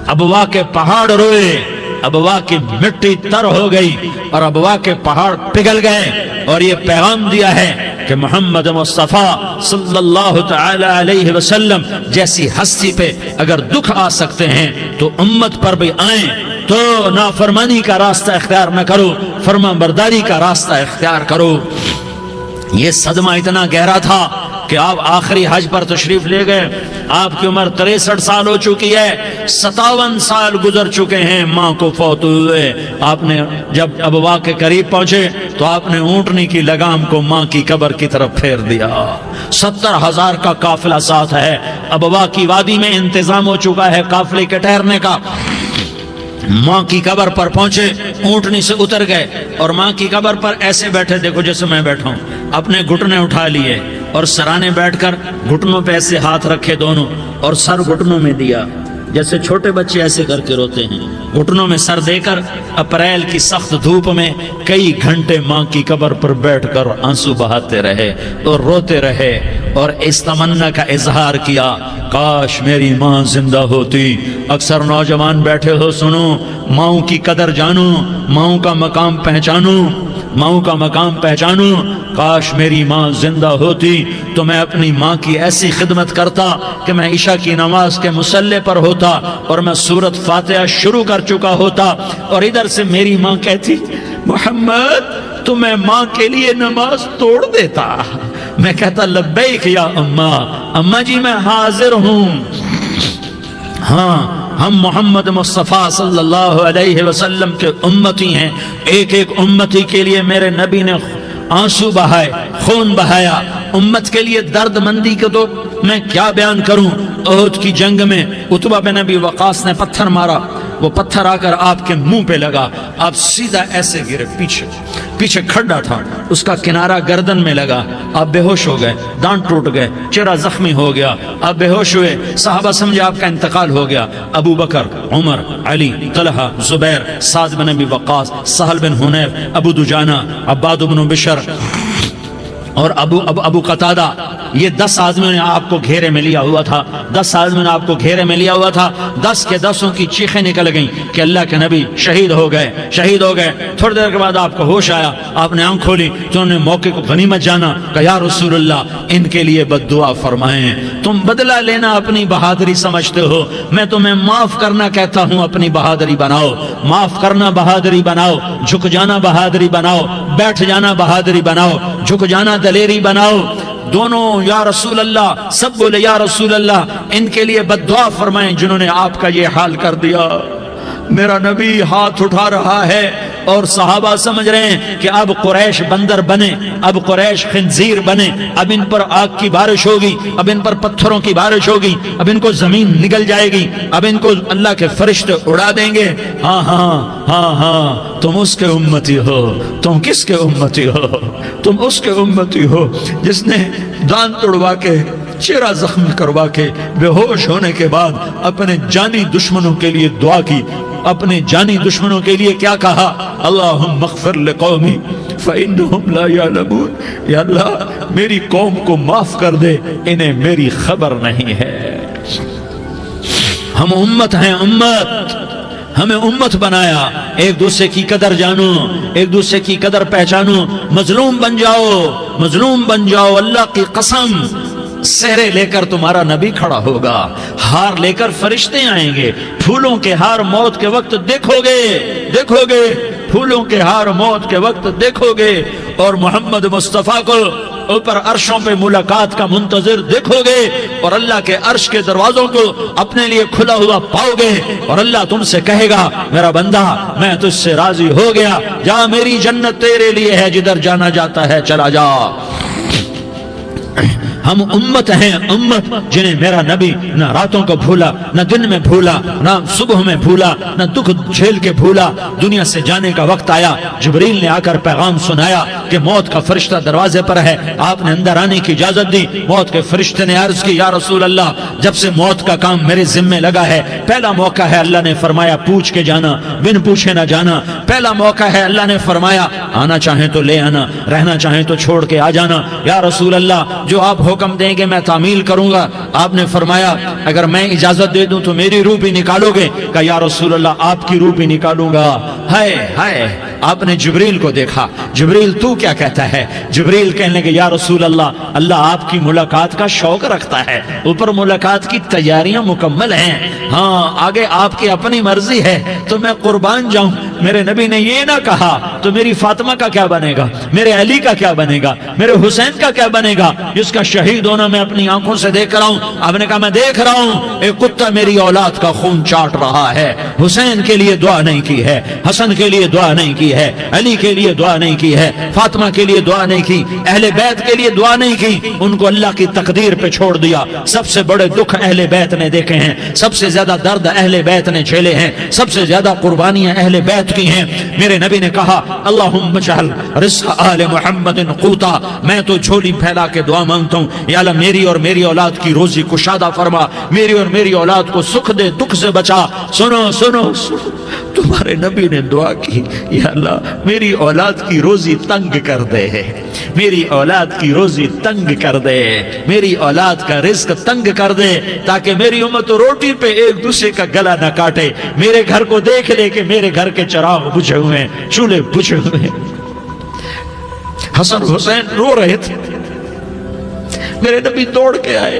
ابوا کے پہاڑ روئے، ابوا کی مٹی تر ہو گئی اور ابوا کے پہاڑ پگھل گئے، اور یہ پیغام دیا ہے کہ محمد مصطفیٰ صلی اللہ تعالی علیہ وسلم جیسی ہستی پہ اگر دکھ آ سکتے ہیں تو امت پر بھی آئیں، تو نافرمانی کا راستہ اختیار نہ کرو، فرما برداری کا راستہ اختیار کرو۔ یہ صدمہ اتنا گہرا تھا کہ آپ آخری حج پر تشریف لے گئے، آپ کی عمر 63 سال ہو چکی ہے، 57 سال گزر چکے ہیں ماں کو فوت ہوئے۔ آپ نے جب ابوا کے قریب پہنچے تو آپ نے اونٹنی کی لگام کو ماں کی قبر کی طرف پھیر دیا۔ 70,000 کا قافلہ ساتھ ہے، ابوا کی وادی میں انتظام ہو چکا ہے قافلے کے ٹھہرنے کا۔ ماں کی قبر پر پہنچے، اونٹنی سے اتر گئے اور ماں کی قبر پر ایسے بیٹھے، دیکھو جیسے میں بیٹھا ہوں، اپنے گھٹنے اٹھا لیے اور سرانے بیٹھ کر گھٹنوں پہ ایسے ہاتھ رکھے دونوں اور سر گھٹنوں میں دیا، جیسے چھوٹے بچے ایسے کر کے روتے ہیں، گھٹنوں میں سر دے کر اپریل کی سخت دھوپ میں کئی گھنٹے ماں کی قبر پر بیٹھ کر آنسو بہاتے رہے اور روتے رہے اور اس تمنا کا اظہار کیا، کاش میری ماں زندہ ہوتی۔ اکثر نوجوان بیٹھے ہو، سنو، ماؤں کی قدر جانو، ماؤں کا مقام پہچانو، ماؤں کا مقام پہچانو۔ کاش میری ماں زندہ ہوتی تو میں اپنی ماں کی ایسی خدمت کرتا کہ میں عشاء کی نماز کے مصلی پر ہوتا اور میں سورۃ فاتحہ شروع کر چکا ہوتا، اور ادھر سے میری ماں کہتی محمد تو میں ماں کے لیے نماز توڑ دیتا، میں کہتا لبیک یا اماں، اماں جی میں حاضر ہوں۔ ہاں، ہم محمد مصطفیٰ صلی اللہ علیہ وسلم کے امتی ہیں، ایک ایک امتی کے لیے میرے نبی نے آنسو بہائے، خون بہایا، امت کے لیے درد مندی کو تو میں کیا بیان کروں۔ احد کی جنگ میں عتبہ بن ابی وقاص نے پتھر مارا، وہ پتھر آ کر آپ کے منہ پہ لگا، آپ سیدھا ایسے گرے، پیچھے کھڈا تھا، اس کا کنارہ گردن میں لگا، آپ بے ہوش ہو گئے، دانت ٹوٹ گئے، چہرہ زخمی ہو گیا، آپ بے ہوش ہوئے، صحابہ سمجھے آپ کا انتقال ہو گیا۔ ابو بکر، عمر، علی، طلحہ، زبیر، سعد بن ابی وقاص، سہل بن حنیف، ابو دجانہ، عباد بن بشر اور ابو قتادہ، یہ 10 آدمیوں نے آپ کو گھیرے میں لیا ہوا تھا، 10 آدمیوں نے آپ کو گھیرے میں لیا ہوا تھا، 10 کے 10 کی چیخیں نکل گئیں کہ اللہ کے نبی شہید ہو گئے، شہید ہو گئے۔ تھوڑی دیر کے بعد آپ کو ہوش آیا، آپ نے آنکھ کھولی تو انہوں نے موقع کو غنیمت جانا کہ یا رسول اللہ ان کے لیے بد دعا فرمائیں، تم بدلہ لینا اپنی بہادری سمجھتے ہو، میں تمہیں معاف کرنا کہتا ہوں، اپنی بہادری بناؤ، معاف کرنا بہادری بناؤ، جھک جانا بہادری بناؤ، بیٹھ جانا بہادری بناؤ، جھک جانا دلیری بناؤ۔ دونوں یا رسول اللہ، سب بولے یا رسول اللہ، ان کے لیے بد دعا فرمائیں جنہوں نے آپ کا یہ حال کر دیا۔ میرا نبی ہاتھ اٹھا رہا ہے اور صحابہ سمجھ رہے ہیں کہ اب قریش بندر بنے، اب قریش خنزیر بنے، اب ان پر آگ کی بارش ہوگی، اب ان پر پتھروں کی بارش ہوگی، اب ان کو زمین نگل جائے گی، اب ان کو اللہ کے فرشتے اڑا دیں گے۔ ہاں ہاں ہاں ہاں، تم اس کے امتی ہو، تم کس کے امتی ہو؟ تم اس کے امتی ہو جس نے دانت توڑوا کے، چہرہ زخمی کروا کے، بے ہوش ہونے کے بعد اپنے جانی دشمنوں کے لیے دعا کی، اپنے جانی دشمنوں کے لیے کیا کہا؟ اللہم اغفر لقومی فإنہم لا یعلمون، یا اللہ میری قوم کو معاف کر دے، انہیں میری خبر نہیں ہے۔ ہم امت ہیں، امت، ہمیں امت بنایا، ایک دوسرے کی قدر جانو، ایک دوسرے کی قدر پہچانو، مظلوم بن جاؤ، مظلوم بن جاؤ، اللہ کی قسم سہرے لے کر تمہارا نبی کھڑا ہوگا، ہار لے کر فرشتے آئیں گے، پھولوں کے ہار موت کے وقت دیکھو گے، دیکھو گے، پھولوں کے ہار موت کے وقت دیکھو گے، اور محمد مصطفیٰ کو اوپر عرشوں پہ ملاقات کا منتظر دیکھو گے، اور اللہ کے عرش کے دروازوں کو اپنے لیے کھلا ہوا پاؤ گے، اور اللہ تم سے کہے گا میرا بندہ میں تجھ سے راضی ہو گیا، جا میری جنت تیرے لیے ہے، جدھر جانا جاتا ہے چلا جا۔ ہم امت ہیں، امت جنہیں میرا نبی نہ راتوں کو بھولا، نہ دن میں بھولا، نہ صبح میں بھولا، نہ دکھ جھیل کے بھولا۔ دنیا سے جانے کا وقت آیا، جبریل نے آ کر پیغام سنایا کہ موت کا فرشتہ دروازے پر ہے، آپ نے اندر آنے کی اجازت دی۔ موت کے فرشتے نے عرض کی، یا رسول اللہ، جب سے موت کا کام میرے ذمے لگا ہے، پہلا موقع ہے، اللہ نے فرمایا پوچھ کے جانا، بن پوچھے نہ جانا۔ پہلا موقع ہے، اللہ نے فرمایا آنا چاہیں تو لے آنا، رہنا چاہیں تو چھوڑ کے آ جانا۔ یا رسول اللہ، جو آپ حکم دیں گے میں تعمیل کروں گا۔ آپ نے فرمایا اگر میں اجازت دے دوں تو میری روح بھی نکالو گے؟ کہ یا رسول اللہ، آپ کی روح بھی نکالوں گا۔ ہائے ہائے، آپ نے جبریل کو دیکھا، جبریل تو کیا کہتا ہے؟ جبریل کہنے لگے یا رسول اللہ، اللہ آپ کی ملاقات کا شوق رکھتا ہے، اوپر ملاقات کی تیاریاں مکمل ہیں، ہاں آگے آپ کی اپنی مرضی ہے تو میں قربان جاؤں۔ میرے نبی نے یہ نہ کہا تو میری فاطمہ کا کیا بنے گا، میرے علی کا کیا بنے گا، میرے حسین کا کیا بنے گا، جس کا شہید ہونا میں اپنی آنکھوں سے دیکھ رہا ہوں۔ آپ نے کہا میں دیکھ رہا ہوں، ایک کتا میری اولاد کا خون چاٹ رہا ہے۔ حسین کے لیے دعا نہیں کی ہے، حسن کے لیے دعا نہیں کی ہے، علی کے لیے دعا نہیں کی ہے، فاطمہ کے لیے دعا نہیں کی، اہل بیت کے لیے دعا نہیں کی، ان کو اللہ کی تقدیر پہ چھوڑ دیا۔ سب سے بڑے دکھ اہل بیت نے دیکھے ہیں، سب سے زیادہ درد اہل بیت نے جھیلے ہیں، سب سے زیادہ قربانیاں اہل بیت کی ہیں۔ میرے نبی نے کہا اللہم اجعل رزق آل محمد قوتا، میں تو جھولی پھیلا کے دعا مانگتا ہوں، یا اللہ میری اور میری اولاد کی روزی کشادہ فرما، میری اور میری اولاد کو سکھ دے، دکھ سے بچا۔ سنو سنو سنو، تمہارے نبی نے دعا کی، یا اللہ میری اولاد کی روزی تنگ کر دے، میری اولاد کی روزی تنگ کر دے، میری اولاد کا رزق تنگ کر دے، تاکہ میری امت روٹی پہ ایک دوسرے کا گلا نہ کاٹے، میرے گھر کو دیکھ لے کہ میرے گھر کے چراغ بجھے ہوئے ہیں، چولہے بجھے ہوئے ہیں۔ حسن حسین رو رہے تھے، میرے نبی دوڑ کے آئے،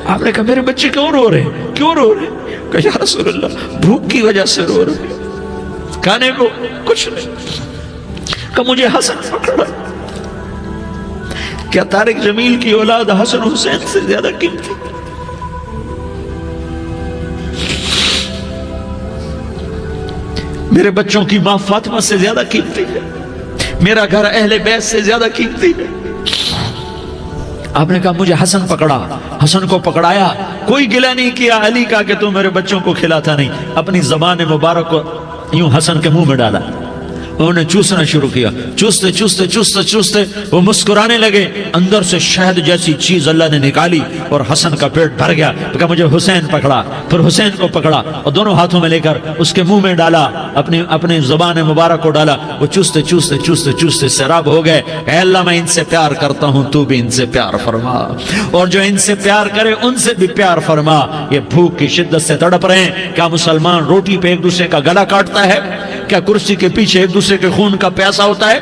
آپ نے کہا میرے بچے کیوں رو رہے ہیں، کیوں رو رہے ہیں؟ کہا یا رسول اللہ بھوک کی وجہ سے رو رہے ہیں، کھانے کو کچھ نہیں۔ کہ مجھے حسن پکڑا۔ کیا طارق جمیل کی اولاد حسن حسین سے زیادہ قیمتی؟ میرے بچوں کی ماں فاطمہ سے زیادہ قیمتی ہے، میرا گھر اہل بیت سے زیادہ قیمتی ہے۔ آپ نے کہا مجھے حسن پکڑا، حسن کو پکڑایا، کوئی گلہ نہیں کیا علی کا کہ تو میرے بچوں کو کھلاتا نہیں، اپنی زبان مبارک کو یوں حسن کے منہ میں ڈالا، انہوں نے چوسنا شروع کیا، چوستے چوستے چوستے چوستے وہ مسکرانے لگے، اندر سے شہد جیسی چیز اللہ نے نکالی اور حسن کا پیٹ بھر گیا۔ کہا مجھے حسین پکڑا، پھر حسین کو پکڑا اور دونوں ہاتھوں میں لے کر اس کے منہ میں ڈالا، اپنی زبان مبارک کو ڈالا، وہ چوستے چوستے چوستے چوستے سیراب ہو گئے۔ اے اللہ میں ان سے پیار کرتا ہوں، تو بھی ان سے پیار فرما، اور جو ان سے پیار کرے ان سے بھی پیار فرما۔ یہ بھوک کی شدت سے تڑپ رہے ہیں، کیا مسلمان روٹی پہ ایک دوسرے کا گلا کاٹتا ہے؟ کیا کرسی کے پیچھے ایک دوسرے کے خون کا پیاسا ہوتا ہے؟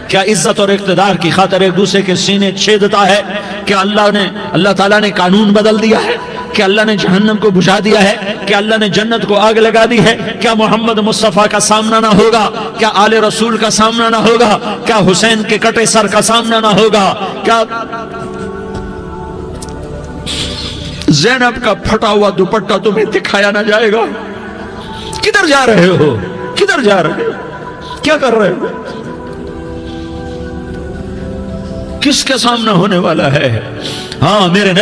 کیا عزت اور اقتدار کی خاطر ایک دوسرے کے سینے چھیدتا ہے؟ کیا اللہ تعالیٰ نے قانون بدل دیا ہے؟ کیا اللہ نے جہنم کو بجھا دیا ہے؟ کیا اللہ نے جنت کو آگ لگا دی ہے؟ کیا محمد مصطفیٰ کا سامنا نہ ہوگا؟ کیا آل رسول کا سامنا نہ ہوگا؟ کیا حسین کے کٹے سر کا سامنا نہ ہوگا؟ کیا زینب کا پھٹا ہوا دوپٹہ تمہیں دکھایا نہ جائے گا؟ کدھر جا رہے ہو؟ کدھر جا رہے ہو؟ کیا کر رہے ہو؟ کس کے سامنا ہونے والا ہے؟ ہاں میرے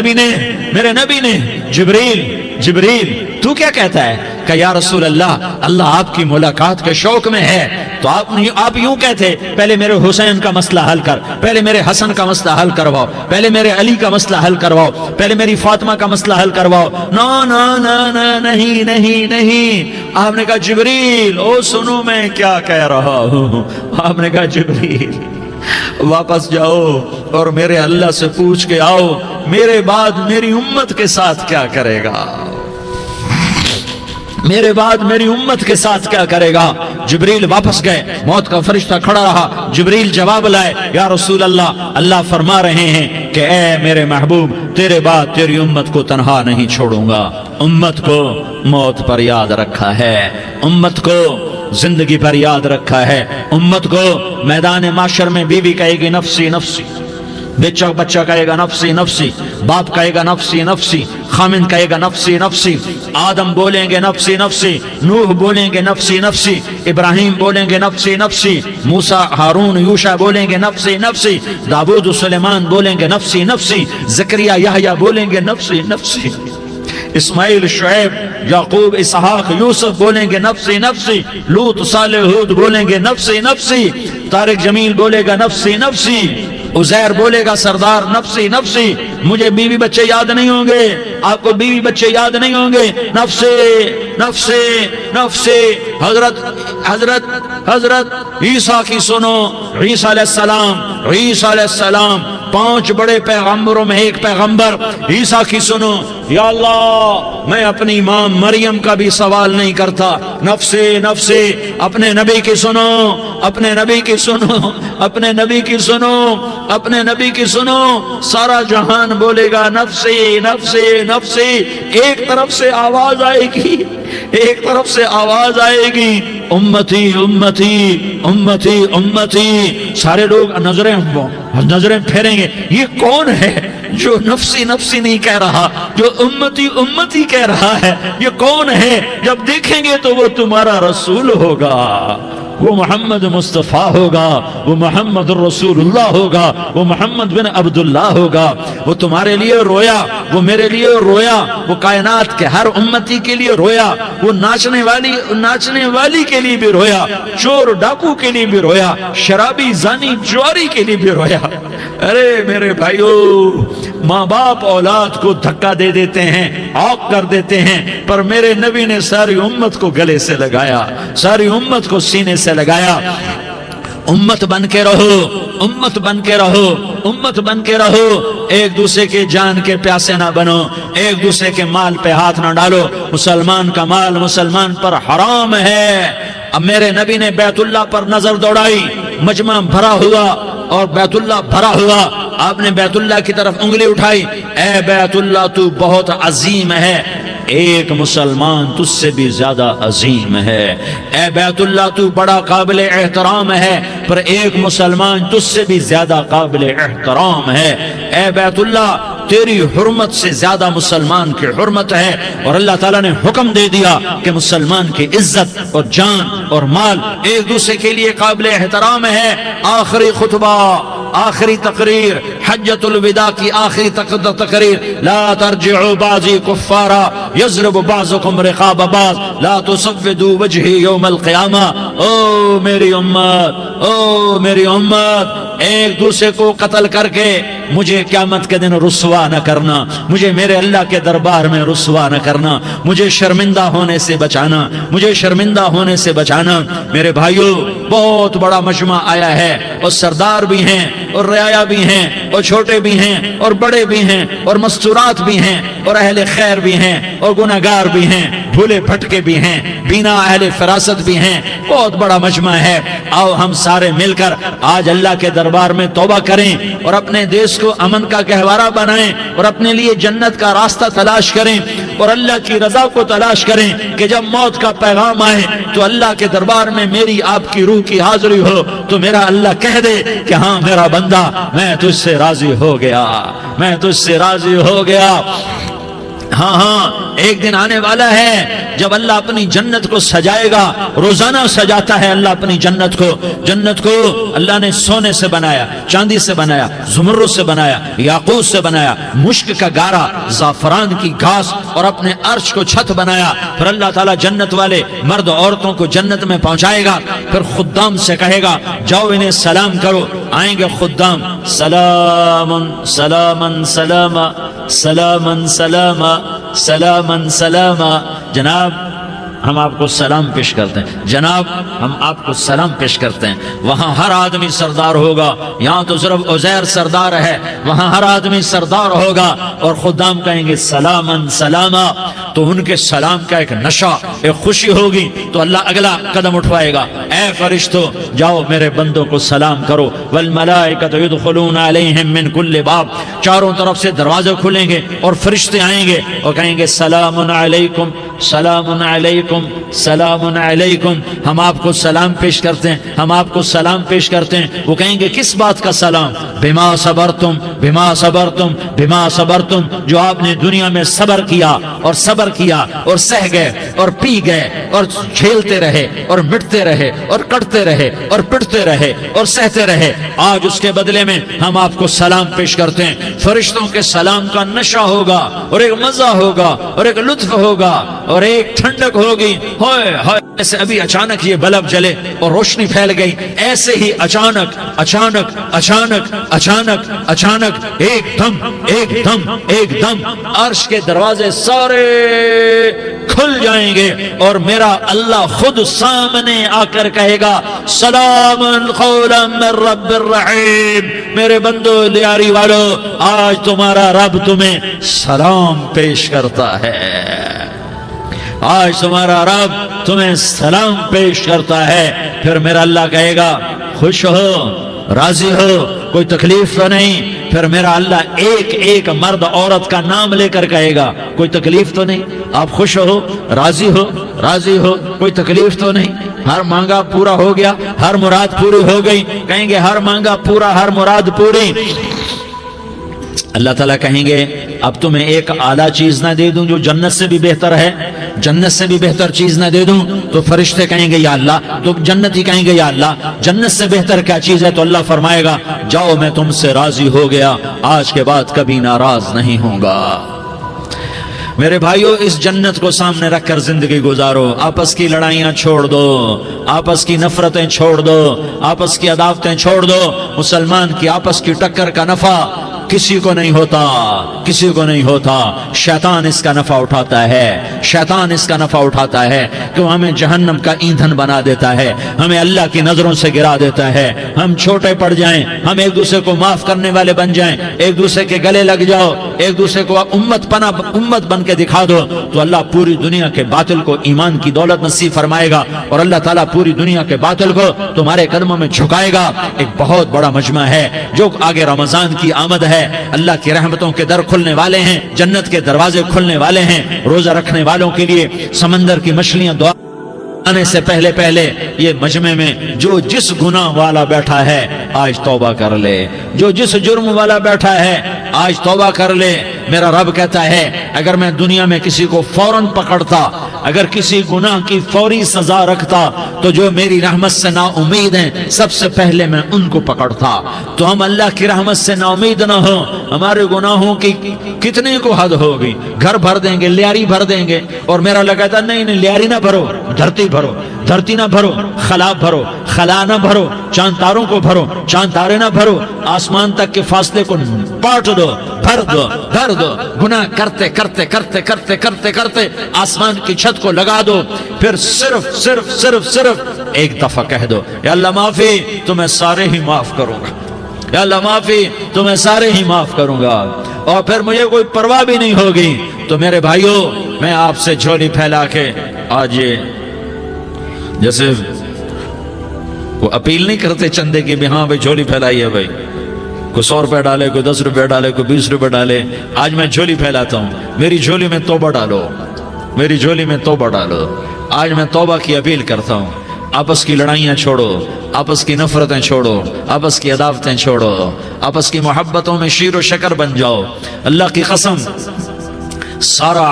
نبی نے جبریل تو کیا کہتا ہے؟ کہ یا رسول اللہ آپ کی ملاقات کے شوق میں ہے، تو آپ یوں کہتے پہلے میرے حسین کا مسئلہ حل کر، پہلے میرے حسن کا مسئلہ حل کرواؤ، پہلے میرے علی کا مسئلہ حل کرواؤ، پہلے میری فاطمہ کا مسئلہ حل کرواؤ۔ نہیں۔ آپ نے کہا جبریل او سنو میں کیا کہہ رہا ہوں۔ آپ نے کہا جبریل واپس جاؤ اور میرے اللہ سے پوچھ کے آؤ میرے بعد میری امت کے ساتھ کیا کرے گا، میرے بعد میری امت کے ساتھ کیا کرے گا۔ جبریل واپس گئے، موت کا فرشتہ کھڑا رہا، جبریل جواب لائے، یا رسول اللہ فرما رہے ہیں کہ اے میرے محبوب تیرے بعد تیری امت کو تنہا نہیں چھوڑوں گا، امت کو موت پر یاد رکھا ہے، امت کو زندگی پر یاد رکھا ہے، امت کو میدان معاشر میں بیوی کہے گی نفسی نفسی، بچہ کہے گا نفسی نفسی، باپ کہے گا نفسی نفسی، خامن کہے گا نفسی نفسی، آدم بولیں گے نفسی نفسی، نوح بولیں گے نفسی نفسی، ابراہیم بولیں گے نفسی نفسی، موسیٰ ہارون یوشع بولیں گے نفسی نفسی، داؤد و سلیمان بولیں گے نفسی نفسی، زکریا یحییٰ بولیں گے نفسی نفسی، اسماعیل شعیب یعقوب اسحاق یوسف بولیں گے نفسی نفسی، لوط صالح ہود بولیں گے نفسی نفسی، طارق جمیل بولے گا نفسی نفسی، عزیر بولے گا سردار نفسی نفسی، مجھے بیوی بچے یاد نہیں ہوں گے، آپ کو بیوی بچے یاد نہیں ہوں گے، نفسی نفسی نفسی۔ حضرت عیسیٰ کی سنو، عیسیٰ علیہ السلام 5 بڑے پیغمبروں میں ایک پیغمبر عیسیٰ کی سنو، یا اللہ میں اپنی ماں مریم کا بھی سوال نہیں کرتا، نفسی نفسی، اپنے نبی کی سنو، اپنے نبی کی سنو، اپنے نبی کی سنو، اپنے نبی کی سنو، سارا جہان بولے گا نفسی نفسی نفسی، ایک طرف سے آواز آئے گی، ایک طرف سے آواز آئے گی، امتی امتی امتی امتی، سارے لوگ نظریں پھیریں گے، یہ کون ہے جو نفسی نفسی نہیں کہہ رہا، جو امتی امتی کہہ رہا ہے، یہ کون ہے؟ جب دیکھیں گے تو وہ تمہارا رسول ہوگا، وہ محمد مصطفیٰ ہوگا، وہ محمد الرسول اللہ ہوگا، وہ محمد بن عبداللہ ہوگا، وہ تمہارے لیے رویا، وہ میرے لیے رویا، وہ کائنات کے ہر امتی کے لیے رویا، وہ ناچنے والی کے لیے بھی رویا، چور ڈاکو کے لیے بھی رویا، شرابی زانی جواری کے لیے بھی رویا۔ ارے میرے بھائیو، ماں باپ اولاد کو دھکا دے دیتے ہیں، عوق کر دیتے ہیں، پر میرے نبی نے ساری امت کو گلے سے لگایا، ساری امت کو سینے سے لگایا۔ امت بن کے رہو، امت بن کے رہو، امت بن کے رہو، ایک دوسرے کے جان کے پیاسے نہ بنو، ایک دوسرے کے مال پہ ہاتھ نہ ڈالو، مسلمان کا مال مسلمان پر حرام ہے۔ اب میرے نبی نے بیت اللہ پر نظر دوڑائی، مجمع بھرا ہوا اور بیت اللہ بھرا ہوا، آپ نے بیت اللہ کی طرف انگلی اٹھائی، اے بیت اللہ تو بہت عظیم ہے، ایک مسلمان تجھ سے بھی زیادہ عظیم ہے، اے بیت اللہ تو بڑا قابل احترام ہے، پر ایک مسلمان تجھ سے بھی زیادہ قابل احترام ہے، اے بیت اللہ تیری حرمت سے زیادہ مسلمان کی حرمت ہے، اور اللہ تعالیٰ نے حکم دے دیا کہ مسلمان کی عزت اور جان اور مال ایک دوسرے کے لیے قابل احترام ہے۔ آخری خطبہ، آخری تقریر، حجۃ الوداع کی آخری تقریر، لا ترجعوا بعضی کفارا یضرب بعضکم رقاب بعض لا تسودوا وجہی یوم القیامہ۔ او میری امت، او میری امت، ایک دوسرے کو قتل کر کے مجھے قیامت کے دن رسوا نہ کرنا، مجھے میرے اللہ کے دربار میں رسوا نہ کرنا، مجھے شرمندہ ہونے سے بچانا، مجھے شرمندہ ہونے سے بچانا۔ میرے بھائیو، بہت بڑا مجمع آیا ہے، اور سردار بھی ہیں اور رعایا بھی ہیں اور چھوٹے بھی ہیں اور بڑے بھی ہیں اور مستورات بھی ہیں اور اہل خیر بھی ہیں اور گناہگار بھی ہیں، بھولے بھٹکے بھی ہیں، بینا اہل فراست بھی ہیں، بہت بڑا مجمع ہے۔ آؤ ہم سارے مل کر آج اللہ کے دربار میں توبہ کریں اور اپنے دیش کو امن کا گہوارہ بنائیں اور اپنے لیے جنت کا راستہ تلاش کریں اور اللہ کی رضا کو تلاش کریں کہ جب موت کا پیغام آئے تو اللہ کے دربار میں میری آپ کی روح کی حاضری ہو تو میرا اللہ کہہ دے کہ ہاں میرا بندہ، میں تجھ سے راضی ہو گیا، میں تجھ سے راضی ہو گیا۔ ہاں ہاں، ایک دن آنے والا ہے جب اللہ اپنی جنت کو سجائے گا، روزانہ سجاتا ہے اللہ اپنی جنت کو۔ جنت کو اللہ نے سونے سے بنایا، چاندی سے بنایا، زمرد سے بنایا، یاقوت سے بنایا، مشک کا گارا، زعفران کی گھاس اور اپنے عرش کو چھت بنایا۔ پھر اللہ تعالیٰ جنت والے مرد عورتوں کو جنت میں پہنچائے گا، پھر خدام سے کہے گا جاؤ انہیں سلام کرو۔ آئیں گے خدام، سلامن سلامن سلاما سلامن سلاما سلامن سلاما۔ جناب ہم آپ کو سلام پیش کرتے ہیں، جناب ہم آپ کو سلام پیش کرتے ہیں۔ وہاں ہر آدمی سردار ہوگا، یہاں تو صرف عزیر سردار ہے، وہاں ہر آدمی سردار ہوگا اور خدام کہیں گے سلامن سلاما۔ تو ان کے سلام کا ایک نشہ، ایک خوشی ہوگی، تو اللہ اگلا قدم اٹھوائے گا، اے فرشتوں جاؤ میرے بندوں کو سلام کرو، والملائکۃ یدخلون علیہم من کل باب، چاروں طرف سے دروازے کھلیں گے اور فرشتے آئیں گے اور کہیں گے سلام علیکم سلام علیکم سلام علیکم، ہم آپ کو سلام پیش کرتے ہیں، ہم آپ کو سلام پیش کرتے ہیں۔ وہ کہیں گے کس بات کا سلام؟ بما صبرتم بما صبرتم بما صبرتم، جو آپ نے دنیا میں صبر کیا اور صبر کیا اور سہ گئے اور پی گئے اور جھیلتے رہے اور مٹتے رہے اور کٹتے رہے اور پٹتے رہے اور سہتے رہے، آج اس کے بدلے میں ہم آپ کو سلام پیش کرتے ہیں۔ فرشتوں کے سلام کا نشہ ہوگا اور ایک مزہ ہوگا اور ایک لطف ہوگا اور ایک ٹھنڈک ہوگی، ہوئے ہوئے ایسے ابھی اچانک یہ بلب جلے اور روشنی پھیل گئی، ایسے ہی اچانک اچانک اچانک اچانک اچانک ایک دم ایک دم ایک دم عرش کے دروازے سارے کھل جائیں گے اور میرا اللہ خود سامنے آ کر کہے گا سلام قولا من رب الرحیم، میرے بندو لیاری والو آج تمہارا رب تمہیں سلام پیش کرتا ہے، آج تمہارا رب تمہیں سلام پیش کرتا ہے۔ پھر میرا اللہ کہے گا خوش ہو، راضی ہو، کوئی تکلیف تو نہیں؟ پھر میرا اللہ ایک ایک مرد عورت کا نام لے کر کہے گا کوئی تکلیف تو نہیں؟ آپ خوش ہو، راضی ہو، راضی ہو، کوئی تکلیف تو نہیں؟ ہر مانگا پورا ہو گیا، ہر مراد پوری ہو گئی؟ کہیں گے ہر مانگا پورا، ہر مراد پوری۔ اللہ تعالیٰ کہیں گے اب تمہیں ایک اعلیٰ چیز نہ دے دوں جو جنت سے بھی بہتر ہے؟ جنت سے بھی بہتر چیز نہ دے دوں؟ تو فرشتے کہیں گے یا اللہ، تو جنتی کہیں گے یا اللہ جنت سے بہتر کیا چیز ہے؟ تو اللہ فرمائے گا جاؤ میں تم سے راضی ہو گیا، آج کے بعد کبھی ناراض نہیں ہوں گا۔ میرے بھائیو اس جنت کو سامنے رکھ کر زندگی گزارو، آپس کی لڑائیاں چھوڑ دو، آپس کی نفرتیں چھوڑ دو، آپس کی عداوتیں چھوڑ دو۔ مسلمان کی آپس کی ٹکر کا نفع کسی کو نہیں ہوتا، کسی کو نہیں ہوتا، شیطان اس کا نفع اٹھاتا ہے، شیطان اس کا نفع اٹھاتا ہے کہ وہ ہمیں جہنم کا ایندھن بنا دیتا ہے، ہمیں اللہ کی نظروں سے گرا دیتا ہے، ہم چھوٹے پڑ جائیں، ہم ایک دوسرے کو معاف کرنے والے بن جائیں، ایک دوسرے کے گلے لگ جاؤ، ایک دوسرے کو امت بن کے دکھا دو، تو اللہ پوری دنیا کے باطل کو ایمان کی دولت نصیب فرمائے گا اور اللہ تعالیٰ پوری دنیا کے باطل کو تمہارے قدموں میں جھکائے گا۔ ایک بہت بڑا مجمع ہے جو آگے رمضان کی آمد ہے، اللہ کی رحمتوں کے در کھلنے والے ہیں، جنت کے دروازے کھلنے والے ہیں، روزہ رکھنے والوں کے لیے سمندر کی مچھلیاں دعا آنے سے پہلے پہلے یہ مجمع میں جو جس گناہ والا بیٹھا ہے آج توبہ کر لے، جو جس جرم والا بیٹھا ہے آج توبہ کر لے۔ میرا رب کہتا ہے اگر میں دنیا میں کسی کو فوراً پکڑتا، اگر کسی گناہ کی فوری سزا رکھتا تو جو میری رحمت سے نا امید ہیں سب سے پہلے میں ان کو پکڑتا۔ تو ہم اللہ کی رحمت سے نا امید نہ ہو، ہمارے گناہوں کی کتنے کو حد ہوگی، گھر بھر دیں گے، لیاری بھر دیں گے، اور میرا اللہ کہتا نہیں نہیں لیاری نہ بھرو، دھرتی بھرو، دھرتی نہ بھرو، خلا بھرو، خلا نہ بھرو، چاند تاروں کو بھرو، چاند تارے نہ بھرو، آسمان تک کے فاصلے کو پاٹ دو، بھر دو، بھر دو، گناہ کرتے کرتے کرتے کرتے کرتے کرتے آسمان کی چھت کو لگا دو، پھر صرف صرف صرف صرف ایک دفعہ کہہ دو یا اللہ معافی، تمہیں سارے ہی معاف کروں گا، یا اللہ معافی، تمہیں سارے ہی معاف کروں گا، اور پھر مجھے کوئی پرواہ بھی نہیں ہوگی۔ تو میرے بھائیو میں آپ سے جھولی پھیلا کے آج یہ جیسے وہ اپیل نہیں کرتے چندے کی بھی ہاں بھائی جھولی پھیلائی ہے، بھائی کوئی 100 روپے ڈالے، کوئی 10 روپے ڈالے، کوئی 20 روپے ڈالے، آج میں جھولی پھیلاتا ہوں، میری جھولی میں توبہ ڈالو، میری جھولی میں توبہ ڈالو۔ آج میں توبہ کی اپیل کرتا ہوں، آپس کی لڑائیاں چھوڑو، آپس کی نفرتیں چھوڑو، آپس کی عداوتیں چھوڑو، آپس کی محبتوں میں شیر و شکر بن جاؤ۔ اللہ کی قسم سارا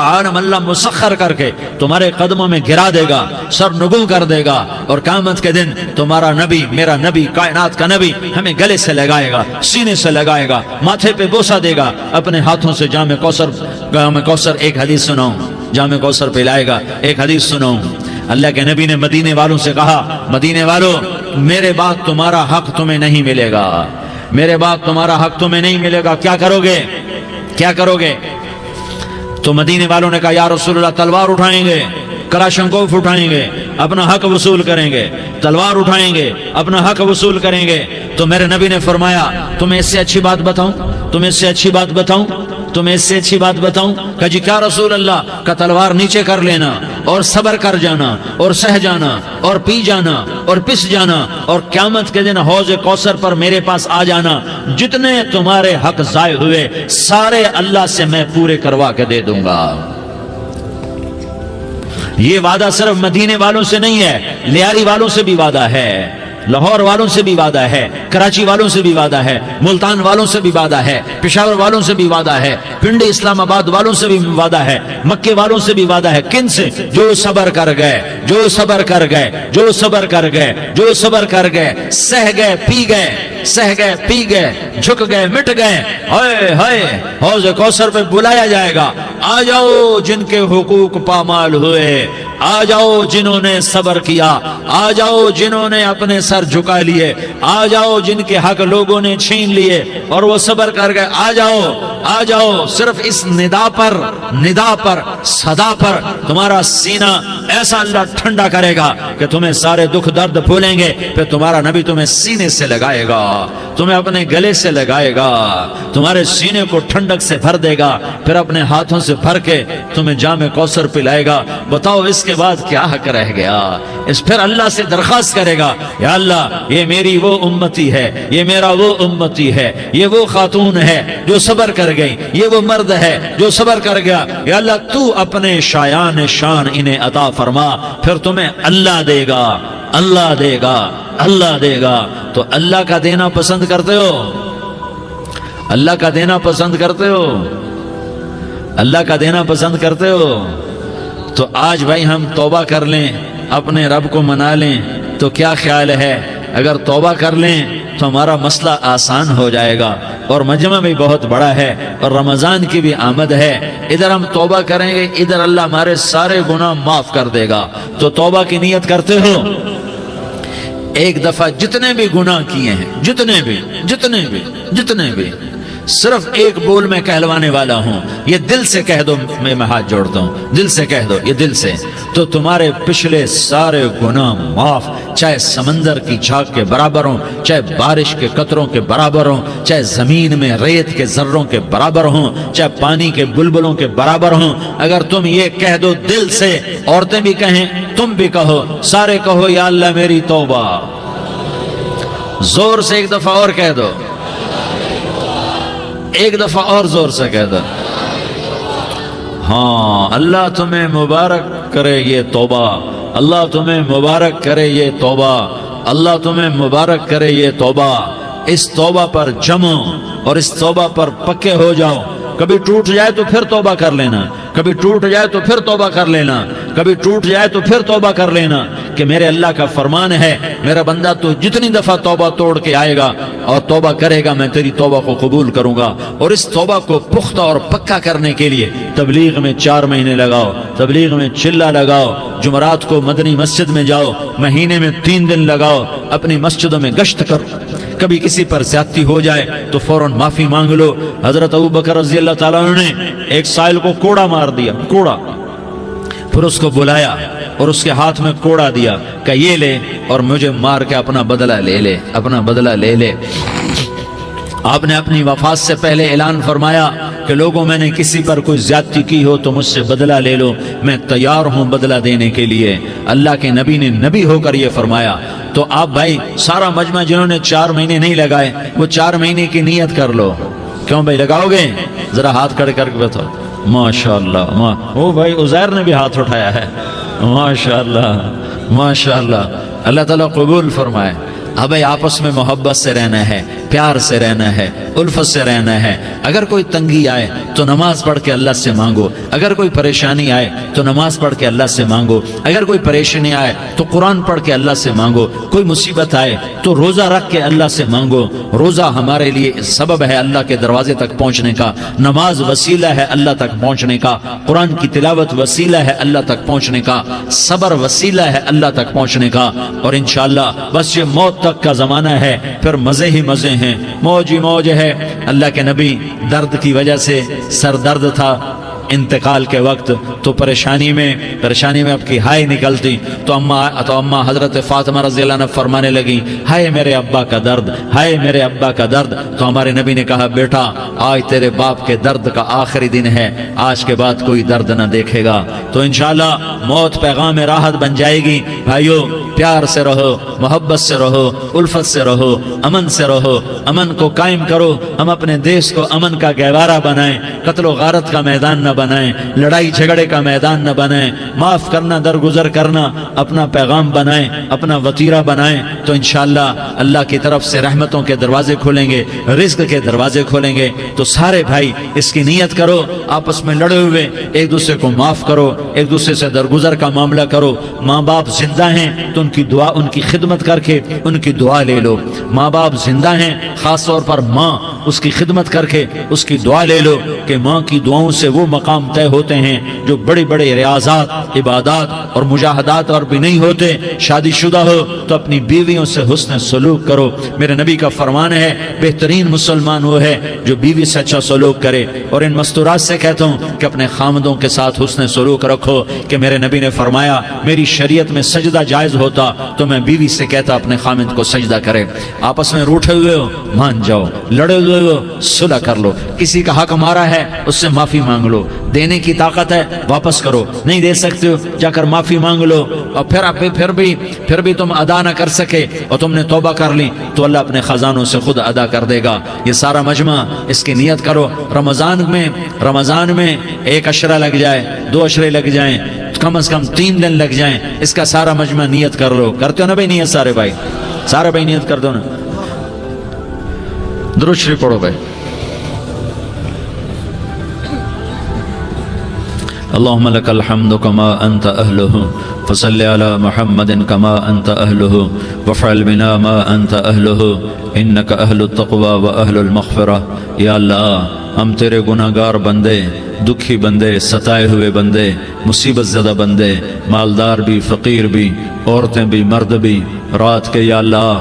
عالم اللہ مسخر کر کے تمہارے قدموں میں گرا دے گا، سر نگوں کر دے گا، اور قیامت کے دن تمہارا نبی، میرا نبی، کائنات کا نبی ہمیں گلے سے لگائے گا، سینے سے لگائے گا، ماتھے پہ بوسہ دے گا، اپنے ہاتھوں سے جام کوثر ایک حدیث سناؤں، جام کوثر پلائے گا، ایک حدیث سناؤں۔ اللہ کے نبی نے مدینے والوں سے کہا مدینے والوں میرے بعد تمہارا حق تمہیں نہیں ملے گا، میرے بعد تمہارا حق تمہیں نہیں ملے گا، کیا کرو گے، کیا کرو گے؟ تو مدینے والوں نے کہا یا رسول اللہ تلوار اٹھائیں گے، کراشنکوف اٹھائیں گے، اپنا حق وصول کریں گے، تلوار اٹھائیں گے، اپنا حق وصول کریں گے۔ تو میرے نبی نے فرمایا تمہیں اس سے اچھی بات بتاؤں، تمہیں اس سے اچھی بات بتاؤں، تمہیں اس سے اچھی بات بتاؤں؟ کہ جی کیا رسول اللہ؟ کا تلوار نیچے کر لینا اور صبر کر جانا اور سہ جانا اور پی جانا اور پس جانا اور قیامت کے دن حوض کوثر پر میرے پاس آ جانا، جتنے تمہارے حق ضائع ہوئے سارے اللہ سے میں پورے کروا کے دے دوں گا۔ یہ وعدہ صرف مدینے والوں سے نہیں ہے، لیاری والوں سے بھی وعدہ ہے، لاہور والوں سے بھی وعدہ ہے، کراچی والوں سے بھی وعدہ ہے، ملتان والوں سے بھی وعدہ ہے، پشاور والوں سے بھی وعدہ ہے، پنڈی اسلام آباد والوں سے بھی وعدہ ہے، مکے والوں سے بھی وعدہ ہے۔ کن سے؟ جو صبر کر گئے، جو صبر کر گئے، جو صبر کر گئے، جو صبر کر گئے، سہ گئے پی گئے، سہ گئے پی گئے، جھک گئے مٹ گئے، ہائے ہائے حوض کوثر پہ بلایا جائے گا، آ جاؤ جن کے حقوق پامال ہوئے، آ جاؤ جنہوں نے صبر کیا، آ جاؤ جنہوں نے اپنے سر جھکا لیے، آ جاؤ جن کے حق لوگوں نے چھین لیے اور وہ صبر کر گئے، آ جاؤ آ جاؤ۔ صرف اس ندا پر صدا پر تمہارا سینہ ایسا اللہ ٹھنڈا کرے گا کہ تمہیں سارے دکھ درد بھولیں گے، پھر تمہارا نبی تمہیں سینے سے لگائے گا، تمہیں اپنے گلے سے لگائے گا، تمہارے سینے کو ٹھنڈک سے بھر دے گا، پھر اپنے ہاتھوں سے بھر کے تمہیں جام کوثر پلائے گا۔ بتاؤ اس کے بعد کیا حق رہ گیا؟ اس پھر اللہ سے درخواست کرے گا، یا اللہ یہ میری وہ امتی ہے، یہ میرا وہ امتی ہے، یہ وہ خاتون ہے جو صبر کر گئی، یہ وہ مرد ہے جو صبر کر گیا، یا اللہ تو اپنے شایان شان انہیں عطا فرما، پھر تمہیں اللہ دے گا، اللہ دے گا، اللہ دے گا۔ تو اللہ کا دینا پسند کرتے ہو؟ اللہ کا دینا پسند کرتے ہو؟ اللہ کا دینا پسند کرتے ہو؟ تو آج بھائی ہم توبہ کر لیں، اپنے رب کو منا لیں، تو کیا خیال ہے اگر توبہ کر لیں تو ہمارا مسئلہ آسان ہو جائے گا، اور مجمع بھی بہت بڑا ہے اور رمضان کی بھی آمد ہے، ادھر ہم توبہ کریں گے، ادھر اللہ ہمارے سارے گناہ معاف کر دے گا۔ تو توبہ کی نیت کرتے ہو؟ ایک دفعہ جتنے بھی گناہ کیے ہیں، جتنے بھی صرف ایک بول میں کہلوانے والا ہوں، یہ دل سے کہہ دو، میں ہاتھ جوڑتا ہوں، دل سے کہہ دو، یہ دل سے، تو تمہارے پچھلے سارے گناہ معاف، چاہے سمندر کی جھاگ کے برابر ہوں، چاہے بارش کے قطروں کے برابر ہوں، چاہے زمین میں ریت کے ذروں کے برابر ہوں، چاہے پانی کے بلبلوں کے برابر ہوں۔ اگر تم یہ کہہ دو دل سے، عورتیں بھی کہیں، تم بھی کہو، سارے کہو، یا اللہ میری توبہ۔ زور سے ایک دفعہ اور کہہ دو، ایک دفعہ اور زور سے کہہ دو۔ ہاں، اللہ تمہیں مبارک کرے یہ توبہ، اللہ تمہیں مبارک کرے یہ توبہ، اللہ تمہیں مبارک کرے یہ توبہ۔ اس توبہ پر جمو اور اس توبہ پر پکے ہو جاؤ۔ کبھی ٹوٹ جائے تو پھر توبہ کر لینا، کبھی ٹوٹ جائے تو پھر توبہ کر لینا، کبھی ٹوٹ جائے تو پھر توبہ کر لینا، کہ میرے اللہ کا فرمان ہے، میرا بندہ تو جتنی دفعہ توبہ توڑ کے آئے گا اور توبہ کرے گا، میں تیری توبہ کو قبول کروں گا۔ اور اس توبہ کو پختہ اور پکا کرنے کے لیے تبلیغ میں 4 مہینے لگاؤ، تبلیغ میں چلہ لگاؤ، جمعرات کو مدنی مسجد میں جاؤ، مہینے میں 3 دن لگاؤ، اپنی مسجدوں میں گشت کرو۔ کبھی کسی پر زیادتی ہو جائے تو فوراً معافی مانگ لو۔ حضرت ابوبکر رضی اللہ تعالیٰ عنہ نے ایک سائل کو کوڑا مار دیا، کوڑا، پھر اس کو بلایا اور اس کے ہاتھ میں کوڑا دیا کہ یہ لے اور مجھے مار کے اپنا بدلہ لے لے، اپنا بدلہ لے لے۔ آپ نے اپنی وفات سے پہلے اعلان فرمایا کہ لوگوں میں نے کسی پر کوئی زیادتی کی ہو تو مجھ سے بدلہ لے لو، میں تیار ہوں بدلہ دینے کے لیے۔ اللہ کے نبی نے نبی ہو کر یہ فرمایا۔ تو آپ بھائی سارا مجمع جنہوں نے 4 مہینے نہیں لگائے، وہ 4 مہینے کی نیت کر لو۔ کیوں بھائی لگاؤ گے؟ ذرا ہاتھ کھڑے کر کے بتاؤ۔ ماشاءاللہ، وہ بھائی عزیر نے بھی ہاتھ اٹھایا ہے، ماشاءاللہ ماشاءاللہ، اللہ تعالیٰ قبول فرمائے۔ اب آپس میں محبت سے رہنا ہے، پیار سے رہنا ہے، الفت سے رہنا ہے۔ اگر کوئی تنگی آئے تو نماز پڑھ کے اللہ سے مانگو، اگر کوئی پریشانی آئے تو نماز پڑھ کے اللہ سے مانگو، اگر کوئی پریشانی آئے تو قرآن پڑھ کے اللہ سے مانگو، کوئی مصیبت آئے تو روزہ رکھ کے اللہ سے مانگو۔ روزہ ہمارے لیے سبب ہے اللہ کے دروازے تک پہنچنے کا، نماز وسیلہ ہے اللہ تک پہنچنے کا، قرآن کی تلاوت وسیلہ ہے اللہ تک پہنچنے کا، صبر وسیلہ ہے اللہ تک پہنچنے کا۔ اور انشاءاللہ بس یہ موت تک کا زمانہ ہے، پھر مزے ہی مزے ہیں، موج ہی موج ہے۔ اللہ کے نبی درد کی وجہ سے، سر درد تھا، انتقال کے وقت تو پریشانی میں اب کی ہائے نکلتی تو اما حضرت فاطمہ رضی اللہ عنہ فرمانے لگی ہائے میرے ابا کا درد، ہائے میرے ابا کا درد۔ تو ہمارے نبی نے کہا بیٹا آج تیرے باپ کے درد کا آخری دن ہے، آج کے بعد کوئی درد نہ دیکھے گا۔ تو انشاءاللہ موت پیغام راحت بن جائے گی۔ بھائیو پیار سے رہو، محبت سے رہو، الفت سے رہو، امن سے رہو، امن کو قائم کرو۔ ہم اپنے دیش کو امن کا گہوارہ بنائیں، قتل و غارت کا میدان نہ بنائیں، لڑائی جھگڑے کا میدان نہ بنائیں، معاف کرنا درگزر کرنا اپنا پیغام بنائیں، اپنا وتیرہ بنائیں، تو انشاءاللہ اللہ کی طرف سے رحمتوں کے دروازے کھولیں گے، رزق کے دروازے کھولیں گے۔ تو سارے بھائی اس کی نیت کرو، آپس میں لڑے ہوئے ایک دوسرے کو معاف کرو، ایک دوسرے سے درگزر کا معاملہ کرو۔ ماں باپ زندہ ہیں تو ان کی دعا، ان کی خدمت کر کے ان کی دعا لے لو۔ ماں باپ زندہ ہیں، خاص طور پر ماں، اس کی خدمت کر کے اس کی دعا لے لو کہ ماں کی دعاؤں سے وہ مقام طے ہوتے ہیں جو بڑے بڑے ریاضات، عبادات اور مجاہدات اور بھی نہیں ہوتے۔ شادی شدہ ہو تو اپنی بیویوں سے حسن سلوک کرو۔ میرے نبی کا فرمان ہے بہترین مسلمان وہ ہے جو بیوی سے اچھا سلوک کرے۔ اور ان مستورات سے کہتا ہوں کہ اپنے خامدوں کے ساتھ حسن سلوک رکھو، کہ میرے نبی نے فرمایا میری شریعت میں سجدہ جائز ہوتا تو میں بیوی سے کہتا اپنے خامد کو سجدہ کرے۔ آپس میں روٹھے ہوئے ہو مان جاؤ، لڑے ہوئے ہو صلح کر لو، کسی کا حق مارا ہے اس سے معافی مانگ لو، دینے کی طاقت ہے واپس کرو، نہیں دے سکتے ہو جا کر معافی مانگ لو۔ اور پھر بھی تم ادا نہ کر سکے اور تم نے توبہ کر لی تو اللہ اپنے خزانوں سے خود ادا کر دے گا۔ یہ سارا مجمع اس کی نیت کرو۔ رمضان میں 1 عشرہ لگ جائے، 2 عشرے لگ جائیں، کم از کم 3 دن لگ جائیں، اس کا سارا مجمع نیت کر لو۔ کرتے ہو نا بھائی نیت؟ سارے بھائی نیت کر دو نا۔ درود شریف پڑھو بھائی۔ اللهم لك الحمد كما أنت أهله فصل على محمد كما أنت أهله وفعل بنا ما أنت أهله إنك أهل التقوى وأهل المغفرة۔ یا اللہ ہم تیرے گناہگار بندے، دکھی بندے، ستائے ہوئے بندے، مصیبت زدہ بندے، مالدار بھی، فقیر بھی، عورتیں بھی، مرد بھی، رات کے یا اللہ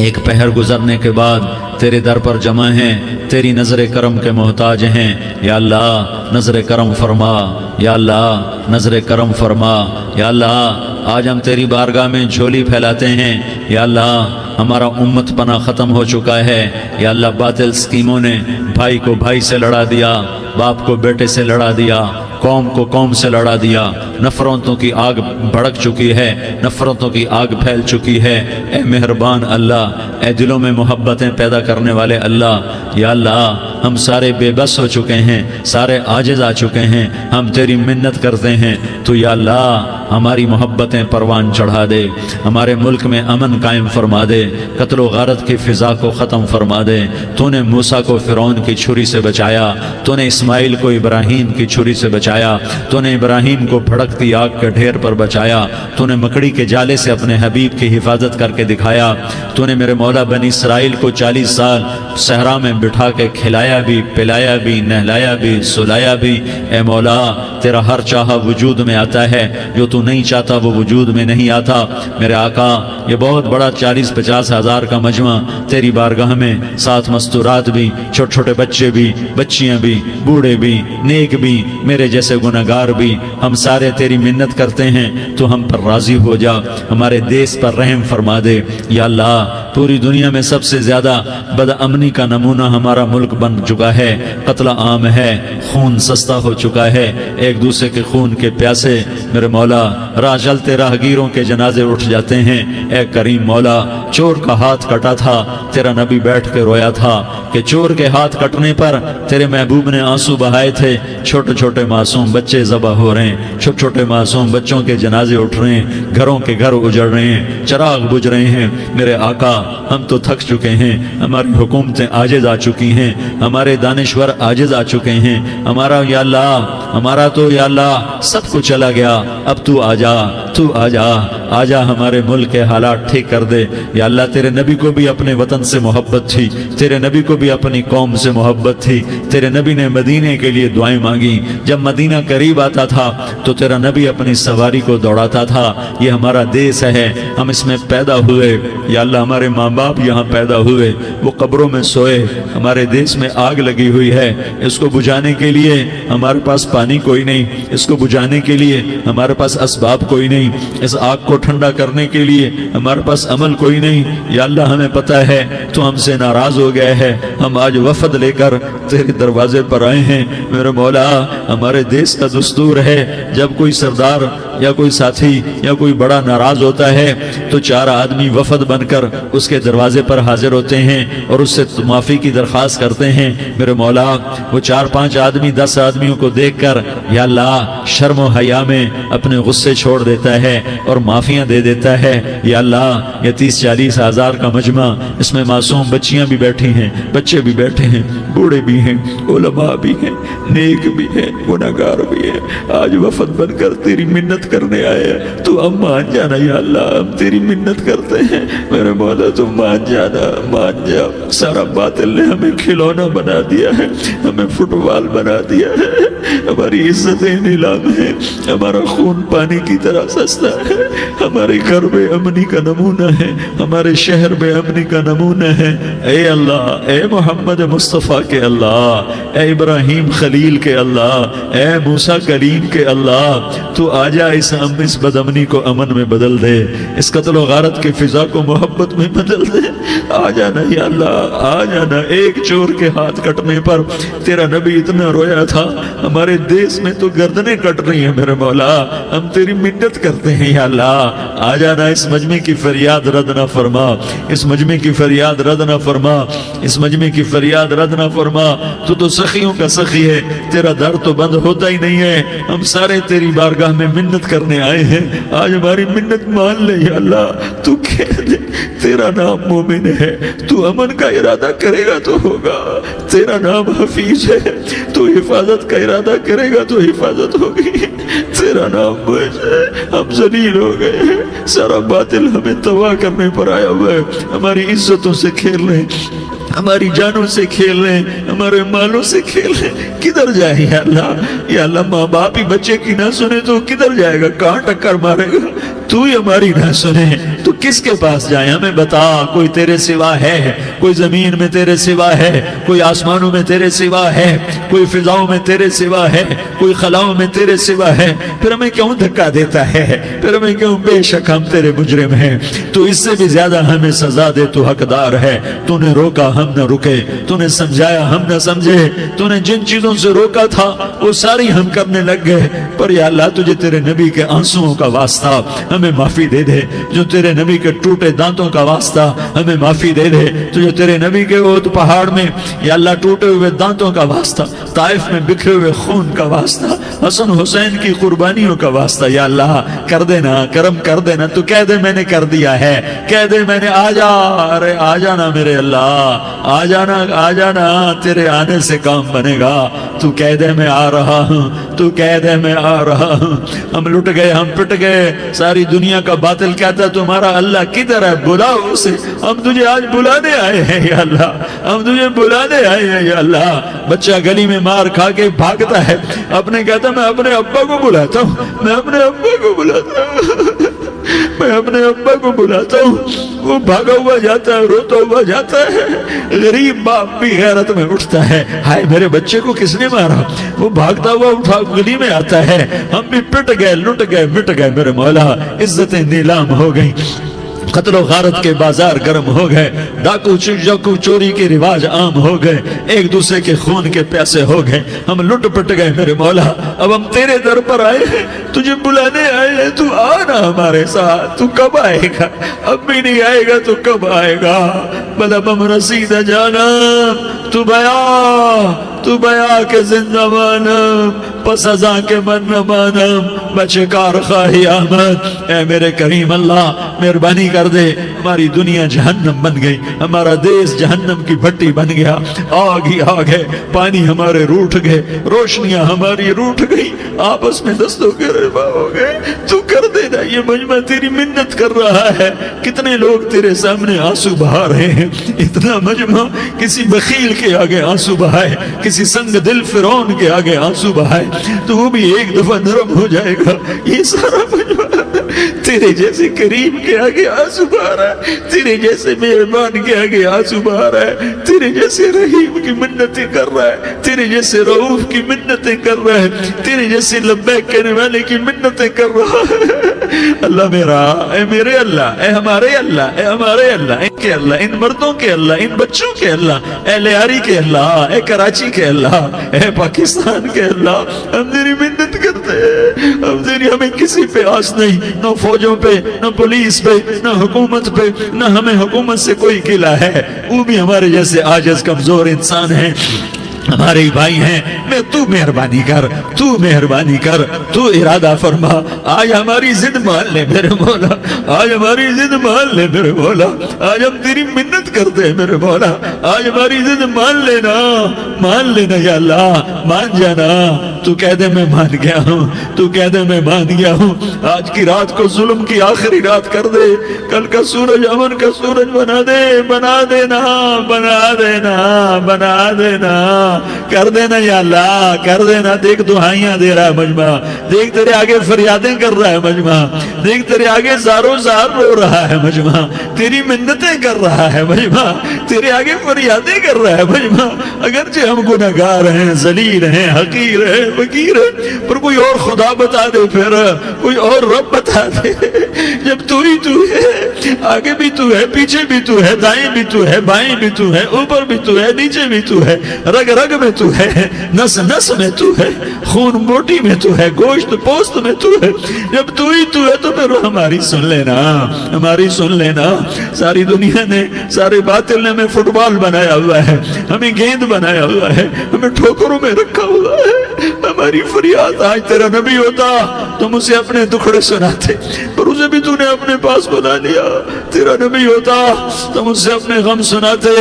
ایک پہر گزرنے کے بعد تیرے در پر جمع ہیں، تیری نظر کرم کے محتاج ہیں۔ یا اللہ نظر کرم فرما، یا اللہ نظر کرم فرما۔ یا اللہ آج ہم تیری بارگاہ میں جھولی پھیلاتے ہیں۔ یا اللہ ہمارا امت پناہ ختم ہو چکا ہے۔ یا اللہ باطل سکیموں نے بھائی کو بھائی سے لڑا دیا، باپ کو بیٹے سے لڑا دیا، قوم کو قوم سے لڑا دیا، نفرتوں کی آگ بھڑک چکی ہے، نفرتوں کی آگ پھیل چکی ہے۔ اے مہربان اللہ، اے دلوں میں محبتیں پیدا کرنے والے اللہ، یا اللہ ہم سارے بے بس ہو چکے ہیں، سارے عاجز آ چکے ہیں، ہم تیری منت کرتے ہیں تو یا اللہ ہماری محبتیں پروان چڑھا دے، ہمارے ملک میں امن قائم فرما دے، قتل و غارت کی فضا کو ختم فرما دے۔ تو نے موسیٰ کو فرعون کی چھری سے بچایا، تو نے اسماعیل کو ابراہیم کی چھری سے بچایا، تو نے ابراہیم کو بھڑکتی آگ کے ڈھیر پر بچایا، تو نے مکڑی کے جالے سے اپنے حبیب کی حفاظت کر کے دکھایا، تو نے میرے مولا بنی اسرائیل کو 40 سال صحرا میں بٹھا کے کھلایا بھی، پلایا بھی، نہلایا بھی، سلایا بھی۔ اے مولا تیرا ہر چاہا وجود میں آتا ہے، جو تو نہیں چاہتا وہ وجود میں نہیں آتا۔ میرے آقا یہ بہت بڑا 40-50 ہزار کا مجمع تیری بارگاہ میں، ساتھ مستورات بھی، چھوٹے چھوٹے بچے بھی، بچیاں بھی، بوڑھے بھی، نیک بھی، میرے جیسے گناہگار بھی، ہم سارے تیری منت کرتے ہیں تو ہم پر راضی ہو جا، ہمارے دیس پر رحم فرما دے۔ یا اللہ پوری دنیا میں سب سے زیادہ بد امنی کا نمونہ ہمارا ملک بن چکا ہے، قتل عام ہے، خون سستا ہو چکا ہے، ایک دوسرے کے خون کے پیاسے میرے مولا راہ چلتے راہگیروں کے جنازے اٹھ جاتے ہیں۔ اے کریم مولا چور کا ہاتھ کٹا تھا، تیرا نبی بیٹھ کے رویا تھا کہ چور کے ہاتھ کٹنے پر تیرے محبوب نے آنسو بہائے تھے، چھوٹے چھوٹے معصوم بچے ذبح ہو رہے ہیں، چھوٹے چھوٹے معصوم بچوں کے جنازے اٹھ رہے ہیں، گھروں کے گھر اجڑ رہے ہیں، چراغ بجھ رہے ہیں۔ میرے آقا ہم تو تھک چکے ہیں، ہماری حکومتیں عاجز آ چکی ہیں، ہمارے دانشور عاجز آ چکے ہیں، ہمارا یا اللہ ہمارا تو یا اللہ سب کچھ چلا گیا، اب تو آ جا آ جا ہمارے ملک کے حالات ٹھیک کر دے۔ یا اللہ تیرے نبی کو بھی اپنے وطن سے محبت تھی، تیرے نبی کو بھی اپنی قوم سے محبت تھی، تیرے نبی نے مدینے کے لیے دعائیں مانگی، جب مدینہ قریب آتا تھا تو تیرا نبی اپنی سواری کو دوڑاتا تھا۔ یہ ہمارا دیس ہے، ہم اس میں پیدا ہوئے، یا اللہ ہمارے ماں باپ یہاں پیدا ہوئے، وہ قبروں میں سوئے، ہمارے دیس میں آگ لگی ہوئی ہے، اس کو بجھانے کے لیے ہمارے پاس پانی کوئی نہیں، اس کو بجھانے کے لیے ہمارے پاس اسباب کوئی نہیں، اس آگ کو ٹھنڈا کرنے کے لیے ہمارے پاس عمل کوئی نہیں۔ یا اللہ ہمیں پتہ ہے تو ہم سے ناراض ہو گئے ہے، ہم آج وفد لے کر تیرے دروازے پر آئے ہیں۔ میرے مولا ہمارے دیس کا دستور ہے، جب کوئی سردار یا کوئی ساتھی یا کوئی بڑا ناراض ہوتا ہے تو 4 آدمی وفد بن کر اس کے دروازے پر حاضر ہوتے ہیں اور اس سے معافی کی درخواست کرتے ہیں۔ میرے مولا وہ 4-5 آدمی 10 آدمیوں کو دیکھ کر یا اللہ شرم و حیا میں اپنے غصے چھوڑ دیتا ہے اور معافیاں دے دیتا ہے۔ یا اللہ یہ 30-40 ہزار کا مجمع، اس میں معصوم بچیاں بھی بیٹھی ہیں، بچے بھی بیٹھے ہیں، بوڑھے بھی ہیں، علماء بھی ہیں، نیک بھی ہیں، گناہگار بھی ہیں، آج وفد بن کر تیری منت کرنے آئے ہیں، تو ہم مان جانا یا اللہ، ہم تیری منت کرتے ہیں۔ میرے مولا تو مان جانا، مان جا۔ سارا باطل نے ہمیں کھلونا بنا دیا ہے، ہمیں فٹ بال بنا دیا ہے، ہماری عزتیں نیلام ہیں، ہمارا خون پانی کی طرح سستا ہے، ہمارے گھر بے امنی کا نمونہ ہے، ہمارے شہر بے امنی کا نمونہ ہے۔ اے اللہ، اے محمد مصطفیٰ کے اللہ، اے ابراہیم خلیل کے اللہ، اے موسیٰ کلیم کے اللہ، تو آجا اس بدامنی کو امن میں بدل دے، اس قتل و غارت کی فضا کو محبت میں بدل دے۔ آ جانا یا اللہ، آ جانا۔ ایک چور کے ہاتھ کٹنے پر تیرا نبی اتنا رویا تھا، ہمارے دیس میں تو گردنیں کٹ رہی ہیں۔ میرے مولا ہم تیری منت کرتے ہیں یا اللہ، آ جانا، اس مجمع کی فریاد رد نہ فرما، اس مجمع کی فریاد رد نہ فرما، اس مجمع کی فریاد رد نہ فرما۔ تو سخیوں کا سخی ہے، تیرا در تو بند ہوتا ہی نہیں ہے، ہم سارے تیری بارگاہ میں منت کرنے آئے ہیں، آج ہماری منت مان لے یا اللہ۔ تو کہہ دے تیرا نام مومن ہے، تو امن کا ارادہ کرے گا تو ہوگا، تیرا نام حفیظ ہے، تو حفاظت کا ارادہ کرے گا تو حفاظت ہوگی، تیرا نام موج ہے۔ ہم ذلیل ہو گئے ہیں، سارا باطل ہمیں تباہ کرنے پر آیا ہوا ہے، ہماری عزتوں سے کھیل رہے ہیں، ہماری جانوں سے کھیل رہے ہیں، ہمارے مالوں سے کھیل رہے ہیں۔ کدھر جائے یا اللہ؟ یا اللہ ماں باپ ہی بچے کی نہ سنے تو کدھر جائے گا؟ کہاں ٹکر مارے گا؟ تو ہی ہماری نہ سنے تو کس کے پاس جائیں؟ ہمیں بتا، کوئی تیرے سوا ہے؟ کوئی زمین میں تیرے سوا ہے؟ کوئی آسمانوں میں تیرے سوا ہے؟ کوئی فضاؤں میں تیرے سوا ہے؟ کوئی خلاؤں میں تیرے سوا ہے؟ پھر ہمیں کیوں دھکا دیتا ہے؟ پھر ہمیں کیوں؟ بے شک ہم تیرے مجرم ہیں، تو اس سے بھی زیادہ ہمیں سزا دے، تو حقدار ہے۔ تو نے روکا ہم نہ رکے، تو نے سمجھایا ہم نہ سمجھے، تو نے جن چیزوں سے روکا تھا وہ ساری ہم کرنے لگ گئے، پر یا اللہ تجھے تیرے نبی کے آنسوؤں کا واسطہ ہمیں معافی دے دے، جو تیرے نبی کے ٹوٹے دانتوں کا واسطہ ہمیں معافی دے دے، تو جو تیرے نبی کے احد پہاڑ میں یا اللہ ٹوٹے ہوئے دانتوں کا واسطہ، طائف میں بکھرے ہوئے خون کا واسطہ، حسن حسین کی قربانیوں کا واسطہ، یا اللہ کر دینا، کرم کر دینا۔ تو کہہ دے میں نے کر دیا ہے، کہہ دے میں نے، آ جا، ارے آ جانا میرے اللہ، آ جانا، آ جانا، تیرے آنے سے کام بنے گا۔ تو کہہ دے میں آ رہا ہوں، تو کہہ دے میں آ رہا ہوں۔ ہم لٹ گئے، ہم پٹ گئے، ساری دنیا کا باطل کہتا ہے تمہارا اللہ کدھر ہے؟ بلاؤ اسے، ہم تجھے آج بلانے آئے ہیں یا اللہ، ہم تجھے بلانے آئے ہیں یا اللہ۔ بچہ گلی میں مار کھا کے بھاگتا ہے، اپنے کہتا میں اپنے ابا کو بلاتا ہوں، میں اپنے ابا کو بلاتا ہوں، میں اپنے ابا کو بلاتا ہوں، وہ بھاگا ہوا جاتا ہے، روتا ہوا جاتا ہے۔ غریب باپ بھی غیرت میں اٹھتا ہے، ہائے میرے بچے کو کس نے مارا؟ وہ بھاگتا ہوا اٹھا گلی میں آتا ہے، ہم بھی پٹ گئے، لٹ گئے، مٹ گئے میرے مولا، عزتیں نیلام ہو گئی، قتل و غارت کے بازار گرم ہو گئے، ڈاکو چوری کے رواج عام ہو گئے، ایک دوسرے کے خون کے پیاسے ہو گئے، ہم لٹ پٹ گئے میرے مولا۔ اب ہم تیرے در پر آئے ہیں، تجھے بلانے آئے ہیں، تو آنا ہمارے ساتھ۔ تو کب آئے گا؟ اب بھی نہیں آئے گا تو کب آئے گا؟ بلبم رسید جانا، تو بیا کے زندہ مانم، پس ازاں کے من نہ مانم، بچے کار خواہی آمد۔ اے میرے کریم اللہ، مہربانی کر کر دے. ہماری دنیا جہنم بن گئی, ہمارا دیس جہنم کی بھٹی بن گیا, آگ ہی آگ ہے, پانی ہمارے روٹھ گئے, روشنیاں ہماری روٹھ گئی, آپس میں دستوں کے ربا ہو گئے. تو کر دینا, یہ مجمع تیری منت کر رہا ہے. کتنے لوگ تیرے سامنے آنسو بہا رہے ہیں, اتنا مجمع کسی بخیل کے آگے آنسو بہائے, کسی سنگ دل فرعون کے آگے آنسو بہائے تو وہ بھی ایک دفعہ نرم ہو جائے گا. یہ سارا مجمع تیرے جیسے کریم کے آگے آنسو بہا رہا ہے, تیرے جیسے مہربان کے آگے آنسو بہا رہا ہے, تیرے جیسے رحیم کی منتیں کر رہا ہے, تیرے جیسے رؤوف کی منتیں کر رہا ہے, تیرے جیسے لبیک کہنے والے کی منتیں کر رہا ہے. اللہ میرا, اے میرے اللہ, اے ہمارے اللہ, اے ہمارے اللہ, ان کے اللہ, ان مردوں کے اللہ, ان بچوں کے اللہ, اے لیاری کے اللہ, اے کراچی کے اللہ, اے پاکستان کے اللہ, ہم تیری منت کرتے ہیں. ہم تیری, ہمیں کسی پہ آس نہیں, نہ فوجوں پہ, نہ پولیس پہ, نہ حکومت پہ, نہ ہمیں حکومت سے کوئی قلعہ ہے. وہ بھی ہمارے جیسے عاجز کمزور انسان ہیں, ہمارے بھائی ہیں. میں تو مہربانی کر, تو مہربانی کر, تو ارادہ فرما. آج ہماری ضد مان لے میرے مولا, آج ہماری ضد مان لے میرے مولا, آج ہم تیری منت کرتے ہیں میرے مولا, آج ہماری ضد مان لینا, مان لینا یا اللہ, مان جانا. تو کہہ دے میں مان گیا ہوں, تو کہہ دے میں مان گیا ہوں. آج کی رات کو ظلم کی آخری رات کر دے, کل کا سورج امن کا سورج بنا دے, بنا دینا, بنا دینا, بنا دینا, کر دینا یا اللہ, کر دینا. دیکھ دعائیاں دے رہا ہے مجمع, دیکھ تیرے آگے فریادیں کر رہا ہے مجمع, دیکھ تیرے آگے زارو زار رو رہا ہے مجمع, تیری منتیں کر رہا ہے مجمع, تیرے آگے فریادیں کر رہا ہے مجمع. اگرچہ ہم گناہگار ہیں, ذلیل ہیں, حقیر ہیں, فقیر ہیں, پر کوئی اور خدا بتا دے, پھر کوئی اور رب بتا دے. جب تو ہی تو ہے, آگے بھی تو ہے, پیچھے بھی تو ہے, دائیں بھی تو ہے, بائیں بھی تو ہے, اوپر بھی تو ہے, نیچے بھی تو ہے, رگ رگ میں تو ہے, نس نس میں تو ہے, خون موٹی میں تو ہے, گوشت پوست میں تو ہے. جب تو ہی تو ہے تو پھر ہماری سن لینا, ہماری سن لینا. ساری دنیا نے, سارے باطل نے ہمیں فٹ بال بنایا ہوا ہے, ہمیں گیند بنایا ہوا ہے, ہمیں ٹھوکروں میں رکھا ہوا ہے. ہماری فریاد, آج تیرا نبی ہوتا تم اسے اپنے دکھڑے سناتے, پر اسے بھی تو نے اپنے پاس بنا لیا. تیرا نبی ہوتا تم اسے اپنے غم سناتے,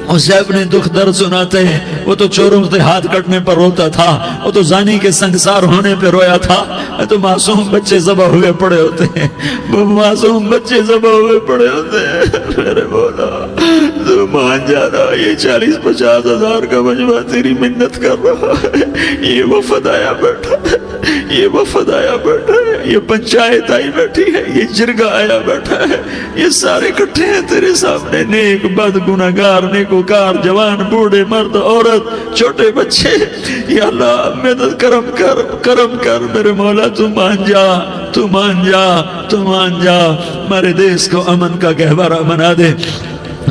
اسے اپنے دکھ درد سناتے. وہ تو چوروں سے ہاتھ کٹنے پر روتا تھا, وہ تو زانی کے سنگسار ہونے پہ رویا تھا. تو معصوم بچے ذبح ہوئے پڑے ہوتے ہیں, وہ معصوم بچے ذبح ہوئے پڑے ہوتے ہیں. میرے مولا تو مان جانا, یہ 40-50 ہزار کا مجمع تیری منت کر رہا ہے. یہ وفد آیا بیٹھا ہے, یہ وفد آیا بیٹھا ہے, یہ پنچایت آئی بیٹھی ہے, یہ جرگہ آیا بیٹھا ہے, یہ سارے اکٹھے ہیں تیرے سامنے. نیک بد گناہگار, نیکوکار, جوان, بوڑھے, مرد, عورت, چھوٹے بچے. یا اللہ مدد کرم کر, کرم کر میرے مولا. تو مان جا, تو مان جا, تو مان جا. ہمارے دیس کو امن کا گہوارہ بنا دے,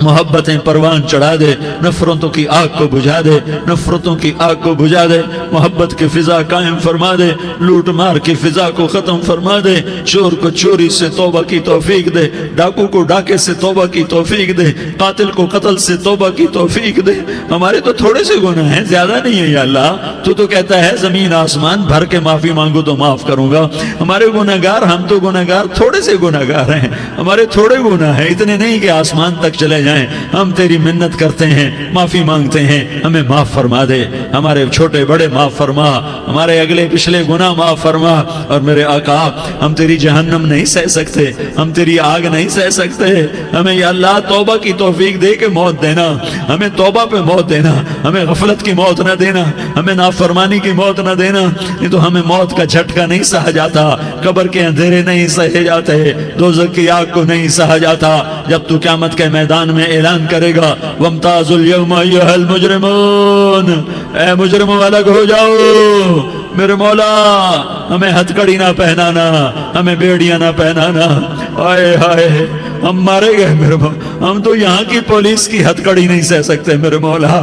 محبتیں پروان چڑھا دے, نفرتوں کی آگ کو بجھا دے, نفرتوں کی آگ کو بجھا دے, محبت کی فضا قائم فرما دے, لوٹ مار کی فضا کو ختم فرما دے, چور کو چوری سے توبہ کی توفیق دے, ڈاکو کو ڈاکے سے توبہ کی توفیق دے, قاتل کو قتل سے توبہ کی توفیق دے. ہمارے تو تھوڑے سے گناہ ہیں, زیادہ نہیں ہے یا اللہ. تو کہتا ہے زمین آسمان بھر کے معافی مانگو تو معاف کروں گا. ہمارے گناہگار, ہم تو گناہگار تھوڑے سے گناہگار ہیں, ہمارے تھوڑے گناہ ہیں, اتنے نہیں کہ آسمان تک چلے جائیں. ہم تیری منت کرتے ہیں, معافی مانگتے ہیں, ہمیں معاف فرما دے. ہمارے چھوٹے بڑے معاف فرما, ہمارے اگلے پچھلے گناہ معاف فرما. اور میرے آقا, ہم تیری جہنم نہیں سہ سکتے, ہم تیری آگ نہیں سہ سکتے. ہمیں یا اللہ توبہ کی توفیق دے کے موت دینا, ہمیں توبہ پہ موت دینا, ہمیں غفلت کی موت نہ دینا, ہمیں نافرمانی کی موت نہ دینا. نہیں تو ہمیں موت کا جھٹکا نہیں سہا جاتا, قبر کے اندھیرے نہیں سہے جاتے, دوزخ کی آگ کو نہیں سہا جاتا. جب تو قیامت کے میدان میں اعلان کرے گا وَامْتَازُوا الْيَوْمَ أَيُّهَا الْمُجْرِمُونَ, اے مجرموں الگ ہو جاؤ. میرے مولا ہمیں ہتھ کڑی نہ پہنانا, ہمیں بیڑیاں نہ پہنانا. آئے ہائے ہم مارے گئے میرے مولا, ہم تو یہاں کی پولیس کی ہتھ کڑی نہیں سہ سکتے میرے مولا.